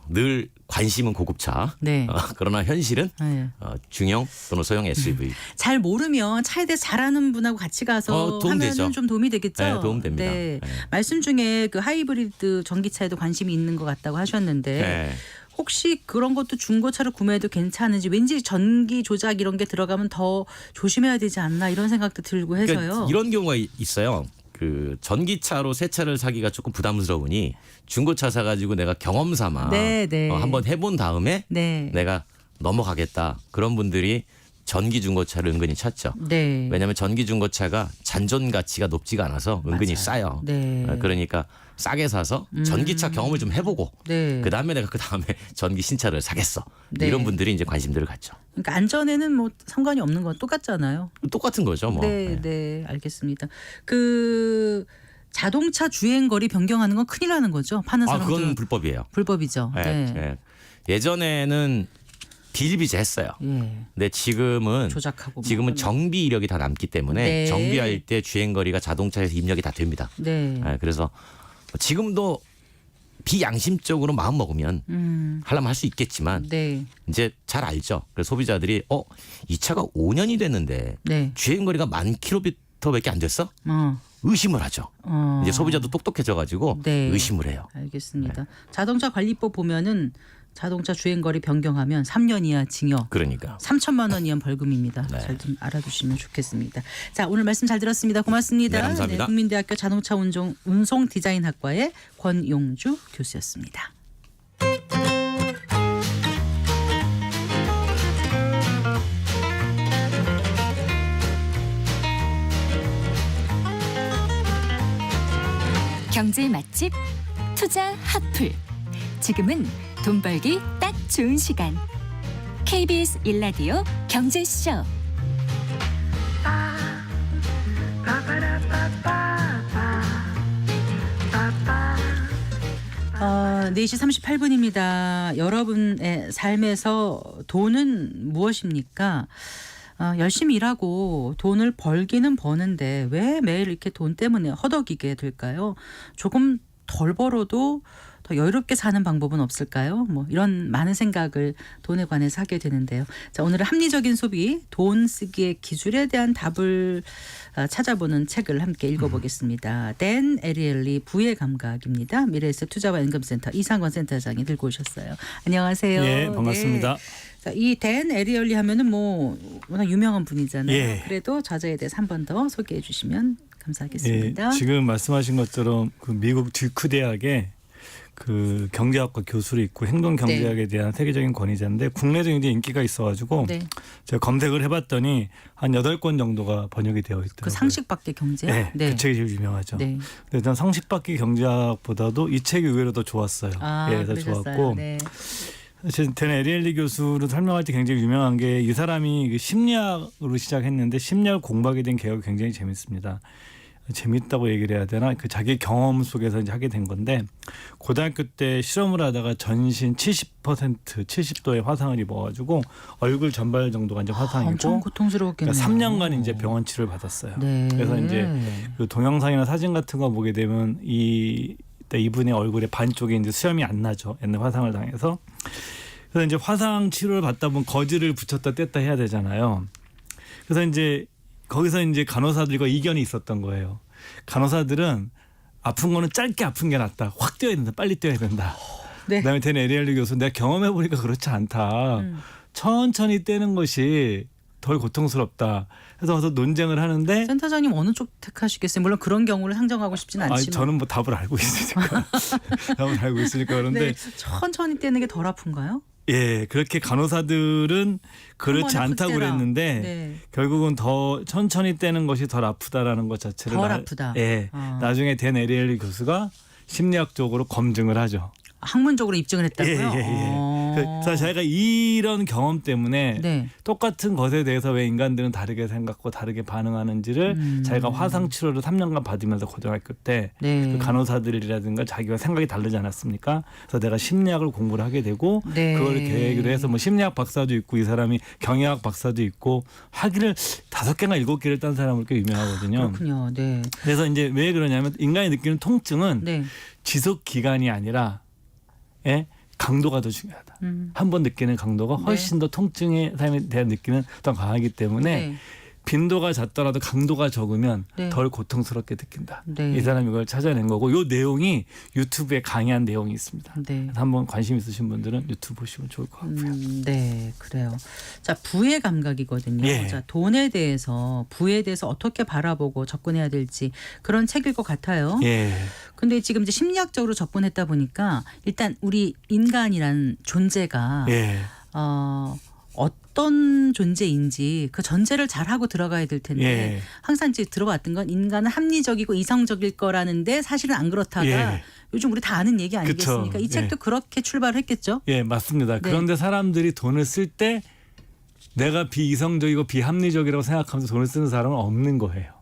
늘 관심은 고급차. 네. 그러나 현실은 네. 중형 또는 소형 SUV. 잘 모르면 차에 대해 잘 아는 분하고 같이 가서 도움 하면은 되죠. 좀 도움이 되겠죠. 네, 도움됩니다. 네. 네. 말씀 중에 그 하이브리드 전기차에도 관심이 있는 것 같다고 하셨는데 네. 혹시 그런 것도 중고차로 구매해도 괜찮은지 왠지 전기 조작 이런 게 들어가면 더 조심해야 되지 않나 이런 생각도 들고 해서요. 그러니까 이런 경우가 있어요. 그 전기차로 새 차를 사기가 조금 부담스러우니 중고차 사가지고 내가 경험 삼아 네, 네. 한번 해본 다음에 네. 내가 넘어가겠다. 그런 분들이 전기 중고차를 은근히 찾죠. 네. 왜냐하면 전기 중고차가 잔존 가치가 높지가 않아서 은근히 맞아요. 싸요. 네. 그러니까 싸게 사서 전기차 경험을 좀 해보고 네. 그다음에 내가 그다음에 전기 신차를 사겠어. 네. 이런 분들이 이제 관심들을 갖죠. 그러니까 안전에는 뭐 상관이 없는 건 똑같잖아요. 똑같은 거죠. 뭐. 네, 네, 알겠습니다. 그 자동차 주행 거리 변경하는 건 큰일 나는 거죠. 파는 사람들 그건 불법이에요. 불법이죠. 네. 네. 네. 예전에는 비일비재했어요. 예. 근데 지금은 조작하고 지금은 뭐. 정비 이력이 다 남기 때문에 네. 정비할 때 주행 거리가 자동차에서 입력이 다 됩니다. 네. 그래서 지금도 비양심적으로 마음 먹으면 하려면 할 수 있겠지만 네. 이제 잘 알죠. 그래서 소비자들이 이 차가 5년이 됐는데 네. 주행 거리가 10,000km밖에 안 됐어? 어. 의심을 하죠. 이제 소비자도 똑똑해져 가지고 네. 의심을 해요. 알겠습니다. 자동차 관리법 보면은 자동차 주행 거리 변경하면 3년 이하 징역. 그러니까 3천만 원 이하 벌금입니다. 네. 잘 좀 알아두시면 좋겠습니다. 자, 오늘 말씀 잘 들었습니다. 고맙습니다. 네, 감사합니다. 국민대학교 자동차 운송 디자인학과의 권용주 교수였습니다. 경제 맛집 투자 핫플. 지금은 돈 벌기 딱 좋은 시간. KBS 1라디오 경제쇼. 4시 38분입니다. 여러분의 삶에서 돈은 무엇입니까? 열심히 일하고 돈을 벌기는 버는데 왜 매일 이렇게 돈 때문에 허덕이게 될까요? 조금 덜 벌어도 더 여유롭게 사는 방법은 없을까요? 뭐 이런 많은 생각을 돈에 관해서 하게 되는데요. 자, 오늘은 합리적인 소비, 돈 쓰기의 기술에 대한 답을 찾아보는 책을 함께 읽어보겠습니다. 댄 에리엘리 부의 감각입니다. 미래에셋 투자와 연금센터 이상권 센터장이 들고 오셨어요. 안녕하세요. 예, 반갑습니다. 네. 이 댄 에리얼리 하면은 뭐 워낙 유명한 분이잖아요. 예. 그래도 저자에 대해서 한 번 더 소개해 주시면 감사하겠습니다. 예, 지금 말씀하신 것처럼 그 미국 듀크 대학에 그 경제학과 교수로 있고 행동 경제학에 대한 세계적인 권위자인데 국내도 굉장히 인기가 있어가지고 네. 제가 검색을 해봤더니 한 8권 정도가 번역이 되어 있더라고요. 그 상식밖에 경제요? 네, 그 책이 제일 유명하죠. 네. 근데 전 상식밖에 경제학보다도 이 책이 의외로 더 좋았어요. 예, 더 그러셨어요. 좋았고 네. 사실 댄 에리엘리 교수를 설명할 때 굉장히 유명한 게 이 사람이 그 심리학으로 시작했는데 심리학을 공부하게 된 계기가 굉장히 재밌습니다. 재밌다고 얘기를 해야 되나? 그 자기 경험 속에서 이제 하게 된 건데 고등학교 때 실험을 하다가 전신 70% 70도의 화상을 입어가지고 얼굴 전발 정도가 이제 화상이고 엄청 고통스러웠겠네요. 그러니까 3년간 이제 병원 치료를 받았어요. 네. 그래서 이제 그 동영상이나 사진 같은 거 보게 되면 이분의 얼굴의 반쪽에 이제 수염이 안 나죠. 옛날 화상을 당해서. 그래서 이제 화상 치료를 받다 보면 거즈를 붙였다 뗐다 해야 되잖아요. 그래서 이제 거기서 이제 간호사들과 이견이 있었던 거예요. 간호사들은 아픈 거는 짧게 아픈 게 낫다. 확 뛰어야 된다. 빨리 뛰어야 된다. 네. 그다음에 댄 에리엘리 교수 내가 경험해 보니까 그렇지 않다. 천천히 떼는 것이 덜 고통스럽다. 그래서 와서 논쟁을 하는데 센터장님 어느 쪽 택하시겠어요? 물론 그런 경우를 상정하고 싶지는 않지만. 저는 뭐 답을 알고 있으니까 답을 알고 있으니까 그런데 네, 천천히 떼는 게 덜 아픈가요? 예 그렇게 간호사들은 그렇지 한 번에 않다고 푹 떼라. 그랬는데 네. 결국은 더 천천히 떼는 것이 덜 아프다라는 것 자체를 덜 아프다. 예 나중에 댄 에리엘리 교수가 심리학적으로 검증을 하죠. 학문적으로 입증을 했다고요? 그래서 저희가 이런 경험 때문에 네. 똑같은 것에 대해서 왜 인간들은 다르게 생각하고 다르게 반응하는지를 자기가 화상 치료를 3년간 받으면서 고등학교 때 네. 그 간호사들이라든가 자기가 생각이 다르지 않았습니까? 그래서 내가 심리학을 공부를 하게 되고 네. 그걸 계기로 해서 뭐 심리학 박사도 있고 이 사람이 경영학 박사도 있고 학위를 5개나 7개를 딴 사람으로 꽤 유명하거든요. 그렇군요. 네. 그래서 이제 왜 그러냐면 인간이 느끼는 통증은 네. 지속 기간이 아니라 강도가 더 중요하다. 한 번 느끼는 강도가 훨씬 더 통증의 삶에 대한 느끼는 더 강하기 때문에 네. 빈도가 잦더라도 강도가 적으면 네. 덜 고통스럽게 느낀다. 네. 이 사람이 이걸 찾아낸 거고 이 내용이 유튜브에 강의한 내용이 있습니다. 네. 그래서 한번 관심 있으신 분들은 유튜브 보시면 좋을 것 같고요. 네, 그래요. 자, 부의 감각이거든요. 예. 자, 부에 대해서 어떻게 바라보고 접근해야 될지 그런 책일 것 같아요. 예. 근데 지금 이제 심리학적으로 접근했다 보니까 일단 우리 인간이란 존재가 예. 어떤 존재인지 그 전제를 잘 하고 들어가야 될 텐데 예. 항상 이제 들어봤던 건 인간은 합리적이고 이성적일 거라는데 사실은 안 그렇다가 예. 요즘 우리 다 아는 얘기 아니겠습니까? 그쵸. 이 책도 그렇게 출발을 했겠죠. 예, 맞습니다. 네. 그런데 사람들이 돈을 쓸 때 내가 비이성적이고 비합리적이라고 생각하면서 돈을 쓰는 사람은 없는 거예요.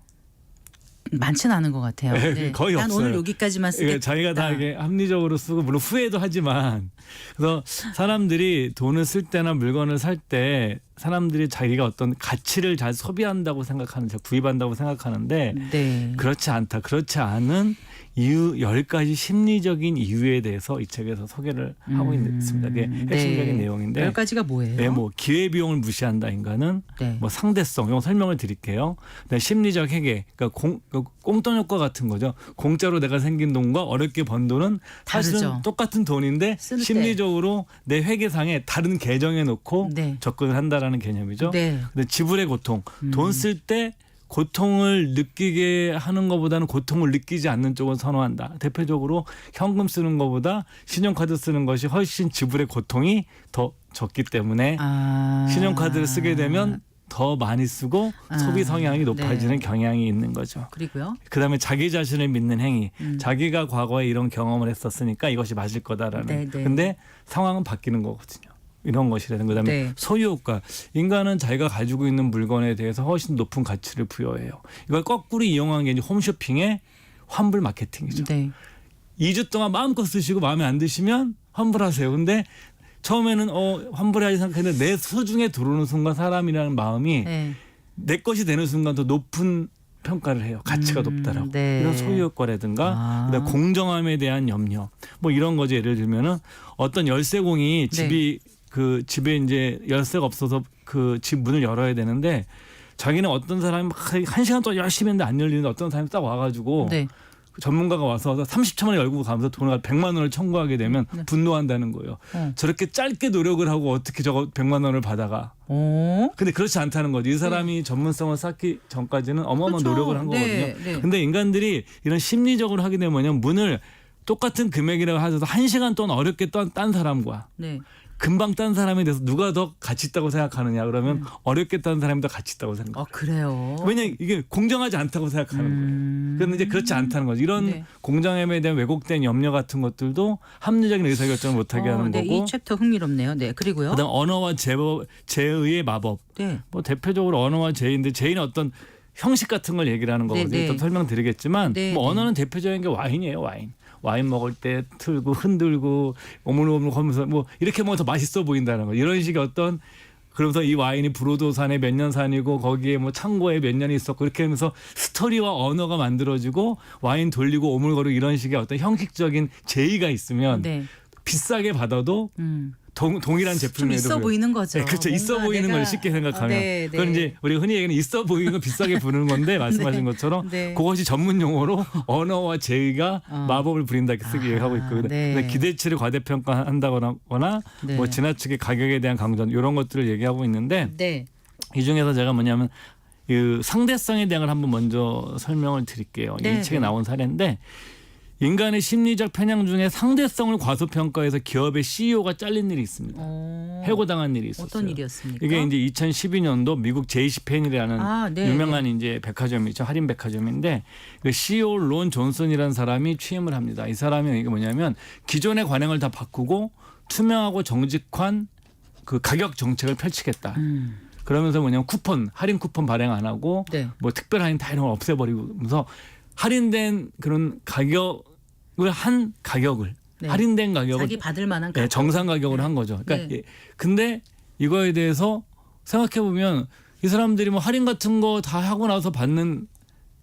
많지는 않은 것 같아요. 네, 거의 난 없어요. 오늘 여기까지만 쓰겠다. 그러니까 자기가 다 이게 합리적으로 쓰고 물론 후회도 하지만 그래서 사람들이 돈을 쓸 때나 물건을 살 때 사람들이 자기가 어떤 가치를 잘 소비한다고 생각하는, 잘 구입한다고 생각하는데 네. 그렇지 않다. 그렇지 않은 이유 10가지 심리적인 이유에 대해서 이 책에서 소개를 하고 있습니다. 그게 핵심적인 내용인데 10가지가 뭐예요? 네, 뭐 기회비용을 무시한다 인간은 네. 뭐 상대성 이거 설명을 드릴게요. 그다음에 심리적 회계 그러니까 꽁돈 효과 같은 거죠. 공짜로 내가 생긴 돈과 어렵게 번 돈은 사실은 다르죠. 똑같은 돈인데 쓸 때. 심리적으로 내 회계상에 다른 계정에 놓고 네. 접근을 한다라는 개념이죠. 네. 근데 지불의 고통, 돈 쓸 때 고통을 느끼게 하는 것보다는 고통을 느끼지 않는 쪽을 선호한다. 대표적으로 현금 쓰는 것보다 신용카드 쓰는 것이 훨씬 지불의 고통이 더 적기 때문에 신용카드를 쓰게 되면 더 많이 쓰고 소비 성향이 높아지는 경향이 있는 거죠. 그리고요. 그다음에 자기 자신을 믿는 행위. 자기가 과거에 이런 경험을 했었으니까 이것이 맞을 거다라는. 네, 네. 근데 상황은 바뀌는 거거든요. 이런 것이라는 그다음에 네. 소유효과. 인간은 자기가 가지고 있는 물건에 대해서 훨씬 높은 가치를 부여해요. 이걸 거꾸로 이용한 게 이제 홈쇼핑의 환불 마케팅이죠. 네. 2주 동안 마음껏 쓰시고 마음에 안 드시면 환불하세요. 근데 처음에는 환불해야지 생각했는데 내 소중에 들어오는 순간 사람이라는 마음이 네. 내 것이 되는 순간 더 높은 평가를 해요. 가치가 높다라고. 네. 이런 소유효과라든가 그다음에 공정함에 대한 염려 뭐 이런 거죠. 예를 들면은 어떤 열쇠공이 집에 이제 열쇠가 없어서 그 집 문을 열어야 되는데 자기는 어떤 사람이 막 1시간 동안 열심히 했는데 안 열리는데 어떤 사람이 딱 와가지고 네. 전문가가 와서 30초 만에 열고 가면서 돈을 100만 원을 청구하게 되면 분노한다는 거예요. 저렇게 짧게 노력을 하고 어떻게 저거 100만 원을 받아가. 근데 그렇지 않다는 거죠. 이 사람이 전문성을 쌓기 전까지는 어마어마한 그렇죠. 노력을 한 네, 거거든요. 네. 근데 인간들이 이런 심리적으로 하게 되면 뭐냐면 문을 똑같은 금액이라고 하셔서 1시간 동안 어렵게 딴 사람과 네. 금방 딴 사람에 대해서 누가 더 가치 있다고 생각하느냐 그러면 어렵게 딴 사람이 더 가치 있다고 생각해요. 그래요. 왜냐 이게 공정하지 않다고 생각하는 거예요. 그런데 이제 그렇지 않다는 거죠. 이런 네. 공정함에 대한 왜곡된 염려 같은 것들도 합리적인 의사결정을 못하게 하는 네, 거고. 이 챕터 흥미롭네요. 네, 그리고요. 그다음 언어와 제의의 마법. 네. 뭐 대표적으로 언어와 제의인데 제의는 어떤 형식 같은 걸 얘기를 하는 거거든요. 네, 네. 일단 설명드리겠지만 네, 뭐 네. 언어는 대표적인 게 와인이에요. 와인 먹을 때 틀고 흔들고 오물오물 하면서 뭐 이렇게 먹으면 더 맛있어 보인다는 거. 이런 식의 어떤 그러면서 이 와인이 브로도산에 몇 년 산이고 거기에 뭐 창고에 몇 년이 있었고 이렇게 하면서 스토리와 언어가 만들어지고 와인 돌리고 오물거리고 이런 식의 어떤 형식적인 제의가 있으면 네. 비싸게 받아도 동일한 좀 제품에도 있어 보이는 거죠. 네, 그렇죠. 있어 뭔가 보이는 내가- 걸 쉽게 생각하면 네, 네. 그건 이제 우리가 흔히 얘기하는 있어 보이는 건 비싸게 부르는 건데 말씀하신 것처럼 네. 그것이 전문 용어로 언어와 제의가 마법을 부린다 이렇게 쓰기 얘기하고 있거든요. 네. 근데 기대치를 과대평가한다거나 네. 뭐 지나치게 가격에 대한 강조 이런 것들을 얘기하고 있는데 네. 이 중에서 제가 뭐냐면 그 상대성에 대한 걸 한번 먼저 설명을 드릴게요. 네, 이 책에 네. 나온 사례인데 인간의 심리적 편향 중에 상대성을 과소평가해서 기업의 CEO가 잘린 일이 있습니다. 해고당한 일이 있었어요. 어떤 일이었습니까? 이게 이제 2012년도 미국 제이시펜이라는 네. 유명한 이제 백화점이죠. 할인 백화점인데 그 CEO 론 존슨이라는 사람이 취임을 합니다. 이 사람이 이게 뭐냐면 기존의 관행을 다 바꾸고 투명하고 정직한 그 가격 정책을 펼치겠다. 그러면서 뭐냐면 쿠폰, 할인 쿠폰 발행 안 하고 네. 뭐 특별 할인 다 이런 걸 없애버리면서 할인된 그런 가격을 한 가격을 네. 할인된 가격을 자기 받을 만한 네, 가격. 정상 가격으로 한 거죠. 그러니까 네. 예, 근데 이거에 대해서 생각해 보면 이 사람들이 뭐 할인 같은 거 다 하고 나서 받는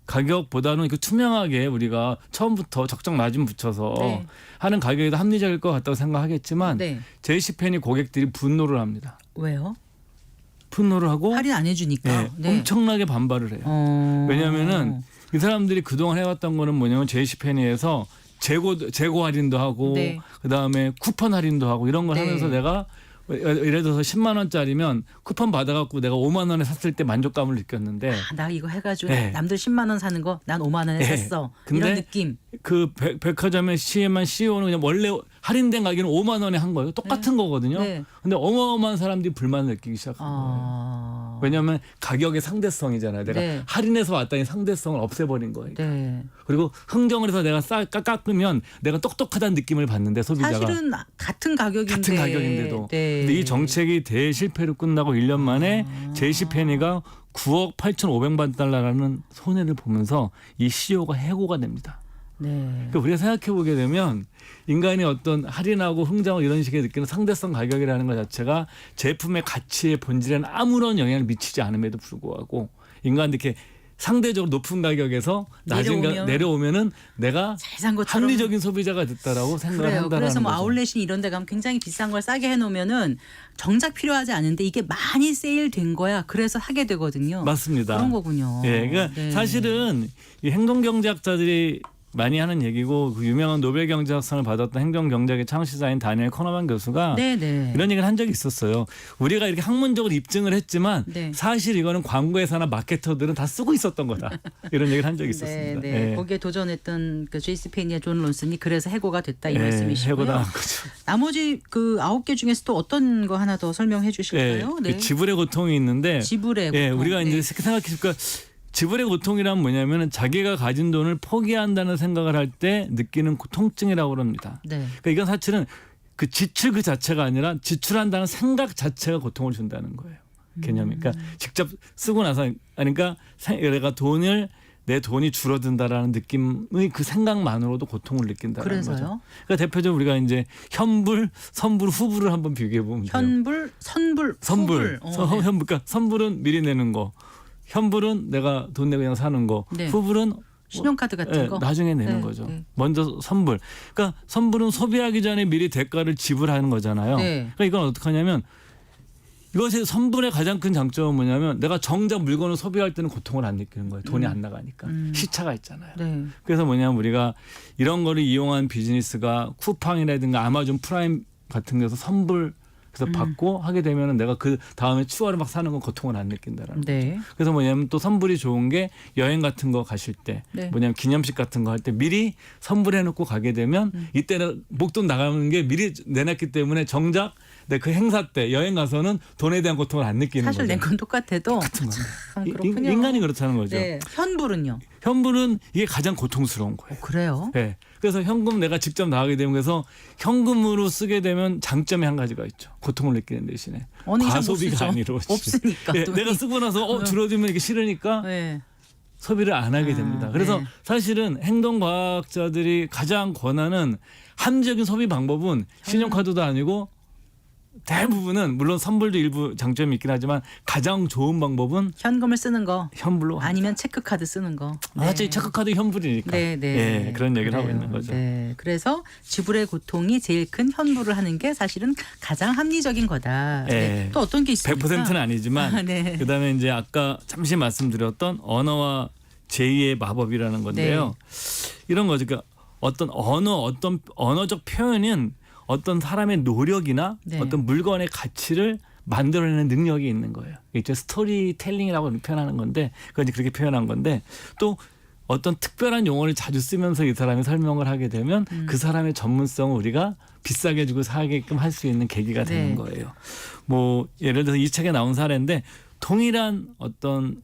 가격보다는 그 투명하게 우리가 처음부터 적정 마진 붙여서 네. 하는 가격이 더 합리적일 것 같다고 생각하겠지만 네. 제이시펜이 고객들이 분노를 합니다. 왜요? 분노를 하고 할인 안 해주니까. 네, 엄청나게 반발을 해요. 왜냐하면은 이 사람들이 그동안 해왔던 거는 뭐냐면 제이시페니에서 재고 할인도 하고 네. 그다음에 쿠폰 할인도 하고 이런 걸 네. 하면서 내가 예를 들어서 10만 원짜리면 쿠폰 받아갖고 내가 5만 원에 샀을 때 만족감을 느꼈는데 나 이거 해가지고 네. 남들 10만 원 사는 거 난 5만 원에 네. 샀어. 근데 이런 느낌. 그 백화점의 CM한 CEO는 그냥 원래 할인된 가격은 5만 원에 한 거예요. 똑같은 거거든요. 네. 근데 어마어마한 사람들이 불만을 느끼기 시작한 거예요. 왜냐하면 가격의 상대성이잖아요. 내가 네. 할인해서 왔다니 상대성을 없애버린 거예요. 네. 그리고 흥정을 해서 내가 깎으면 내가 똑똑하다는 느낌을 받는데 소비자가 사실은 같은 가격인데. 같은 가격인데도. 네. 근데 이 정책이 대실패로 끝나고 1년 만에 제이시페니가 9억 8,500만 달러라는 손해를 보면서 이 CEO가 해고가 됩니다. 네. 그러니까 우리가 생각해 보게 되면 인간이 어떤 할인하고 흥정을 이런 식의 느끼는 상대성 가격이라는 것 자체가 제품의 가치의 본질에는 아무런 영향을 미치지 않음에도 불구하고 인간들 이렇게 상대적으로 높은 가격에서 나중에 내려오면은 내가 잘 산 것처럼. 합리적인 소비자가 됐다라고 생각을 그래요. 한다는 그래서 뭐 거죠. 아울렛이 이런 데 가면 굉장히 비싼 걸 싸게 해놓으면은 정작 필요하지 않은데 이게 많이 세일된 거야. 그래서 사게 되거든요. 맞습니다. 그런 거군요. 예, 그러니까 네. 사실은 이 행동경제학자들이 많이 하는 얘기고 그 유명한 노벨 경제학상을 받았던 행동경제학의 창시자인 다니엘 커너만 교수가 네네. 이런 얘기를 한 적이 있었어요. 우리가 이렇게 학문적으로 입증을 했지만 네. 사실 이거는 광고회사나 마케터들은 다 쓰고 있었던 거다. 이런 얘기를 한 적이 있었습니다. 네. 예. 거기에 도전했던 그 제이시페니의 존 론슨이 그래서 해고가 됐다 이 예, 말씀이시고요. 해고당한 거죠. 나머지 그 9개 중에서 또 어떤 거 하나 더 설명해 주실까요? 그 지불의 고통이 있는데 지불의 예, 고통. 우리가 네. 이제 생각해보니까 지불의 고통이란 뭐냐면은 자기가 가진 돈을 포기한다는 생각을 할 때 느끼는 통증이라고 합니다. 네. 그러니까 이건 사실은 그 지출 그 자체가 아니라 지출한다는 생각 자체가 고통을 준다는 거예요. 개념이. 그러니까 직접 쓰고 나서 그러니까 내가 내 돈이 줄어든다라는 느낌의 그 생각만으로도 고통을 느낀다는 그래서요? 거죠. 그러니까 대표적으로 우리가 이제 현불, 선불, 후불을 한번 비교해 보면 돼요. 현불, 선불, 선불, 후불. 현불, 그러니까 선불은 미리 내는 거, 현불은 내가 돈 내고 그냥 사는 거, 네. 후불은 신용카드 같은 거. 나중에 내는 네, 거죠. 네. 먼저 선불. 그러니까 선불은 소비하기 전에 미리 대가를 지불하는 거잖아요. 네. 그러니까 이건 어떻게 하냐면 이것의 선불의 가장 큰 장점은 뭐냐면 내가 정작 물건을 소비할 때는 고통을 안 느끼는 거예요. 돈이 안 나가니까. 시차가 있잖아요. 네. 그래서 뭐냐면 우리가 이런 거를 이용한 비즈니스가 쿠팡이라든가 아마존 프라임 같은 데서 선불 그래서 받고 하게 되면은 내가 그 다음에 추가로 막 사는 건 고통을 안 느낀다라는 거죠. 네. 그래서 뭐냐면 또 선불이 좋은 게 여행 같은 거 가실 때 네. 뭐냐면 기념식 같은 거 할 때 미리 선불해 놓고 가게 되면 이때는 목돈 나가는 게 미리 내놨기 때문에 정작 내 그 행사 때 여행 가서는 돈에 대한 고통을 안 느끼는 사실 거죠. 낸 건 똑같아도 참 그렇군요. 인간이 그렇다는 거죠. 네. 현불은요? 현불은 이게 가장 고통스러운 거예요. 그래요? 네. 그래서 현금 내가 직접 나가게 되면 그래서 현금으로 쓰게 되면 장점이 한 가지가 있죠. 고통을 느끼는 대신에 어느 이상 못 과소비가 쓰죠. 안 이루어지죠. 없으니까. 네, 돈이. 내가 쓰고 나서 줄어들면 이게 싫으니까 네. 소비를 안 하게 됩니다. 그래서 네. 사실은 행동과학자들이 가장 권하는 합리적인 소비 방법은 신용카드도 아니고 대부분은 물론 선불도 일부 장점이 있긴 하지만 가장 좋은 방법은 현금을 쓰는 거 현불로 아니면 체크카드 쓰는 거. 맞아요. 체크카드 현불이니까. 네, 네. 예, 그런 얘기를 하고 그래요. 있는 거죠. 네. 그래서 지불의 고통이 제일 큰 현물을 하는 게 사실은 가장 합리적인 거다. 예. 네. 또 어떤 게 있습니까? 100%는 아니지만 아, 네. 그다음에 이제 아까 잠시 말씀드렸던 언어와 제2의 마법이라는 건데요. 이런 거죠. 그러니까 어떤 언어적 표현은 어떤 사람의 노력이나 네. 어떤 물건의 가치를 만들어내는 능력이 있는 거예요. 이제 스토리텔링이라고 표현하는 건데 그건 이제 그렇게 표현한 건데 또 어떤 특별한 용어를 자주 쓰면서 이 사람이 설명을 하게 되면 그 사람의 전문성을 우리가 비싸게 주고 사게끔 할 수 있는 계기가 되는 네. 거예요. 뭐 예를 들어서 이 책에 나온 사례인데 동일한 어떤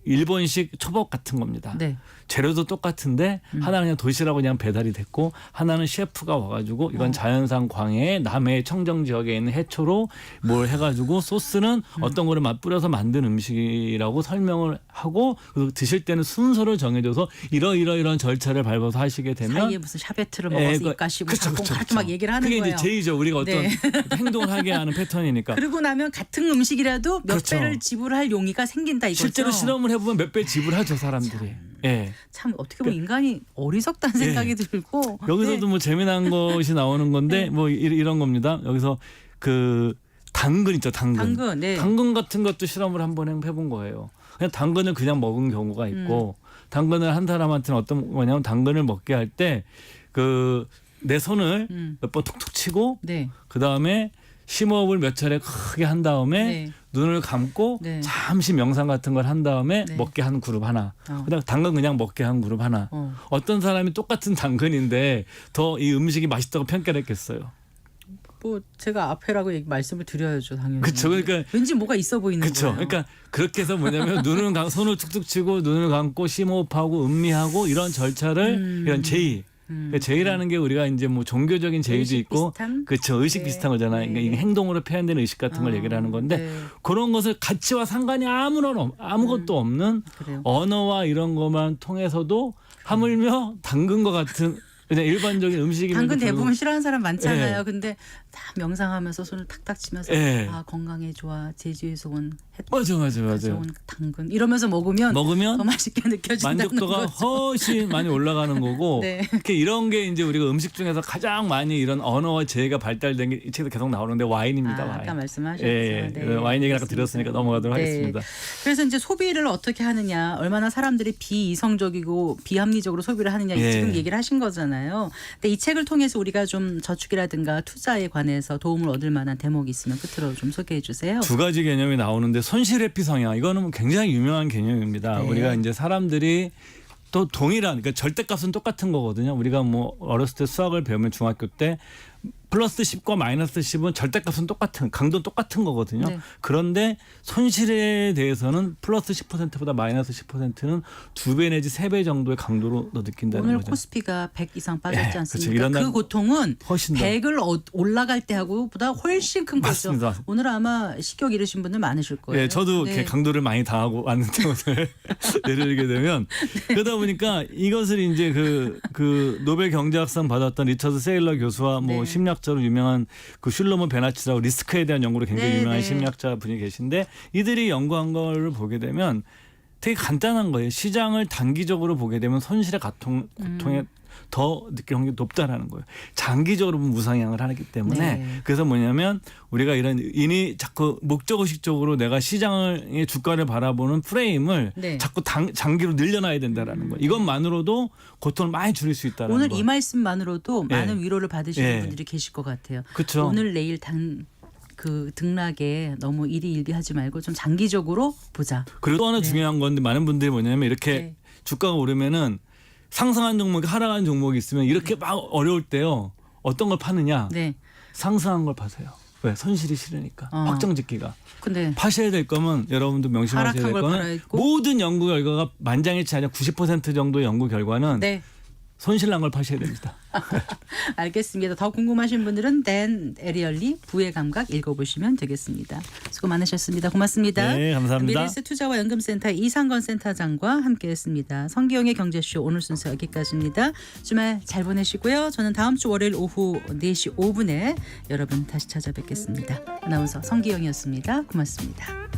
일본식 초밥 같은 겁니다. 네. 재료도 똑같은데 하나는 그냥 도시락으로 그냥 배달이 됐고 하나는 셰프가 와가지고 이건 자연산 광해 남해 청정 지역에 있는 해초로 뭘 해가지고 소스는 어떤 거를 맛뿌려서 만든 음식이라고 설명을 하고 그리고 드실 때는 순서를 정해줘서 이런 절차를 밟아서 하시게 되면 사이에 무슨 샤베트를 먹어서 입 가시고 자꾸 막 얘기를 하는 그게 거예요. 이제 제이죠. 우리가 어떤 네. 행동을 하게 하는 패턴이니까. 그러고 나면 같은 음식이라도 몇 그렇죠. 배를 지불할 용의가 생긴다 이거죠. 실제로 실험을 해보면 몇 배 지불하죠 사람들이. 예. 참 어떻게 보면 인간이 어리석다는 생각이 들고 여기서도 네. 뭐 재미난 것이 나오는 건데 뭐 이런 겁니다. 여기서 그 당근 있죠, 당근. 네. 당근 같은 것도 실험을 한번 해본 거예요. 그냥 당근을 그냥 먹은 경우가 있고 당근을 한 사람한테는 어떤 거냐면 당근을 먹게 할 때 그 내 손을 몇 번 툭툭 치고 네. 그 다음에 심호흡을 몇 차례 크게 한 다음에 네. 눈을 감고 네. 잠시 명상 같은 걸 한 다음에 네. 먹게 한 그룹 하나. 어. 그다음 당근 그냥 먹게 한 그룹 하나. 어떤 사람이 똑같은 당근인데 더 이 음식이 맛있다고 평가를 했겠어요. 뭐 제가 앞에라고 말씀을 드려야죠 당연히. 그렇죠. 그러니까 왠지 뭐가 있어 보이는 그렇죠. 거예요. 그러니까 그렇게 해서 뭐냐면 손을 툭툭 치고 눈을 감고 심호흡하고 음미하고 이런 절차를 이런 제의. 제의라는 게 우리가 이제 뭐 종교적인 제의도 의식 있고 비슷한? 그렇죠. 의식 네. 비슷한 거잖아요. 그러니까 이게 행동으로 표현되는 의식 같은 걸 얘기를 하는 건데 네. 그런 것을 가치와 상관이 아무것도 없는 그래요. 언어와 이런 것만 통해서도 하물며 당근과 같은 그냥 일반적인 음식이면 당근 대부분 싫어하는 사람 많잖아요. 예. 근데 다 명상하면서 손을 탁탁 치면서 예. 아 건강에 좋아 제주에서 온 맞아. 가져온 당근 이러면서 먹으면 더 맛있게 느껴진다는 만족도가 거죠. 훨씬 많이 올라가는 거고 네. 특히 이런 게 이제 우리가 음식 중에서 가장 많이 이런 언어와 제의가 발달된 게 이 책에도 계속 나오는데 와인입니다. 와인. 아까 말씀하셨죠. 예, 예. 와인 얘기를 아까 드렸으니까 넘어가도록 하겠습니다. 그래서 이제 소비를 어떻게 하느냐, 얼마나 사람들이 비이성적이고 비합리적으로 소비를 하느냐 예. 지금 얘기를 하신 거잖아요. 근데 이 책을 통해서 우리가 좀 저축이라든가 투자에 관해서 도움을 얻을 만한 대목이 있으면 끝으로 좀 소개해 주세요. 두 가지 개념이 나오는데 손실회피 성향 이거는 굉장히 유명한 개념입니다. 네. 우리가 이제 사람들이 또 동일한 그러니까 절대값은 똑같은 거거든요. 우리가 뭐 어렸을 때 수학을 배우면 중학교 때 플러스 10과 마이너스 10은 절대값은 똑같은 강도 똑같은 거거든요. 네. 그런데 손실에 대해서는 플러스 10%보다 마이너스 10%는 2배 내지 3배 정도의 강도로 느낀다는 오늘 거죠. 코스피가 100 이상 빠졌지 예, 그렇죠. 않습니까? 이런 날 그 고통은 훨씬 더 100을 올라갈 때 하고 보다 훨씬 큰 거죠. 맞습니다. 오늘 아마 식욕 잃으신 분들 많으실 거예요. 예, 저도 네. 이렇게 강도를 많이 당하고 왔는데 오늘 예를 들게 되면 그러다 보니까 이것을 이제 그 노벨 경제학상 받았던 리처드 세일러 교수와 뭐 네. 심리학자로 유명한 그 슐로모 베나치라고 리스크에 대한 연구로 굉장히 네, 유명한 네. 심리학자 분이 계신데 이들이 연구한 거를 보게 되면 되게 간단한 거예요. 시장을 단기적으로 보게 되면 손실의 고통에 더 느끼는 게 높다라는 거예요. 장기적으로 보면 우상향을 하기 때문에 네. 그래서 뭐냐면 우리가 이런 자꾸 목적의식적으로 내가 시장의 주가를 바라보는 프레임을 네. 자꾸 장기로 늘려놔야 된다라는 거예요. 이것만으로도 고통을 많이 줄일 수 있다라는 오늘 거예요. 이 말씀만으로도 예. 많은 위로를 받으시는 예. 분들이 계실 것 같아요. 그렇죠. 오늘 내일 그 등락에 너무 일희일비하지 말고 좀 장기적으로 보자. 그리고 또 하나 네. 중요한 건데 많은 분들이 뭐냐면 이렇게 네. 주가가 오르면은 상승한 종목이 하락한 종목이 있으면 이렇게 막 어려울 때요. 어떤 걸 파느냐? 네. 상승한 걸 파세요. 왜? 손실이 싫으니까. 확정짓기가. 근데 파셔야 될 거면 여러분도 명심하셔야 하락한 될 걸 거는 팔아야 했고. 모든 연구 결과가 만장일치 아니라 90% 정도의 연구 결과는 네. 손실난 걸 파셔야 됩니다. 알겠습니다. 더 궁금하신 분들은 댄 에리얼리 부의 감각 읽어보시면 되겠습니다. 수고 많으셨습니다. 고맙습니다. 네, 감사합니다. 미래에셋 투자와 연금센터 이상건 센터장과 함께했습니다. 성기영의 경제쇼 오늘 순서 여기까지입니다. 주말 잘 보내시고요. 저는 다음 주 월요일 오후 4시 5분에 여러분 다시 찾아뵙겠습니다. 아나운서 성기영이었습니다. 고맙습니다.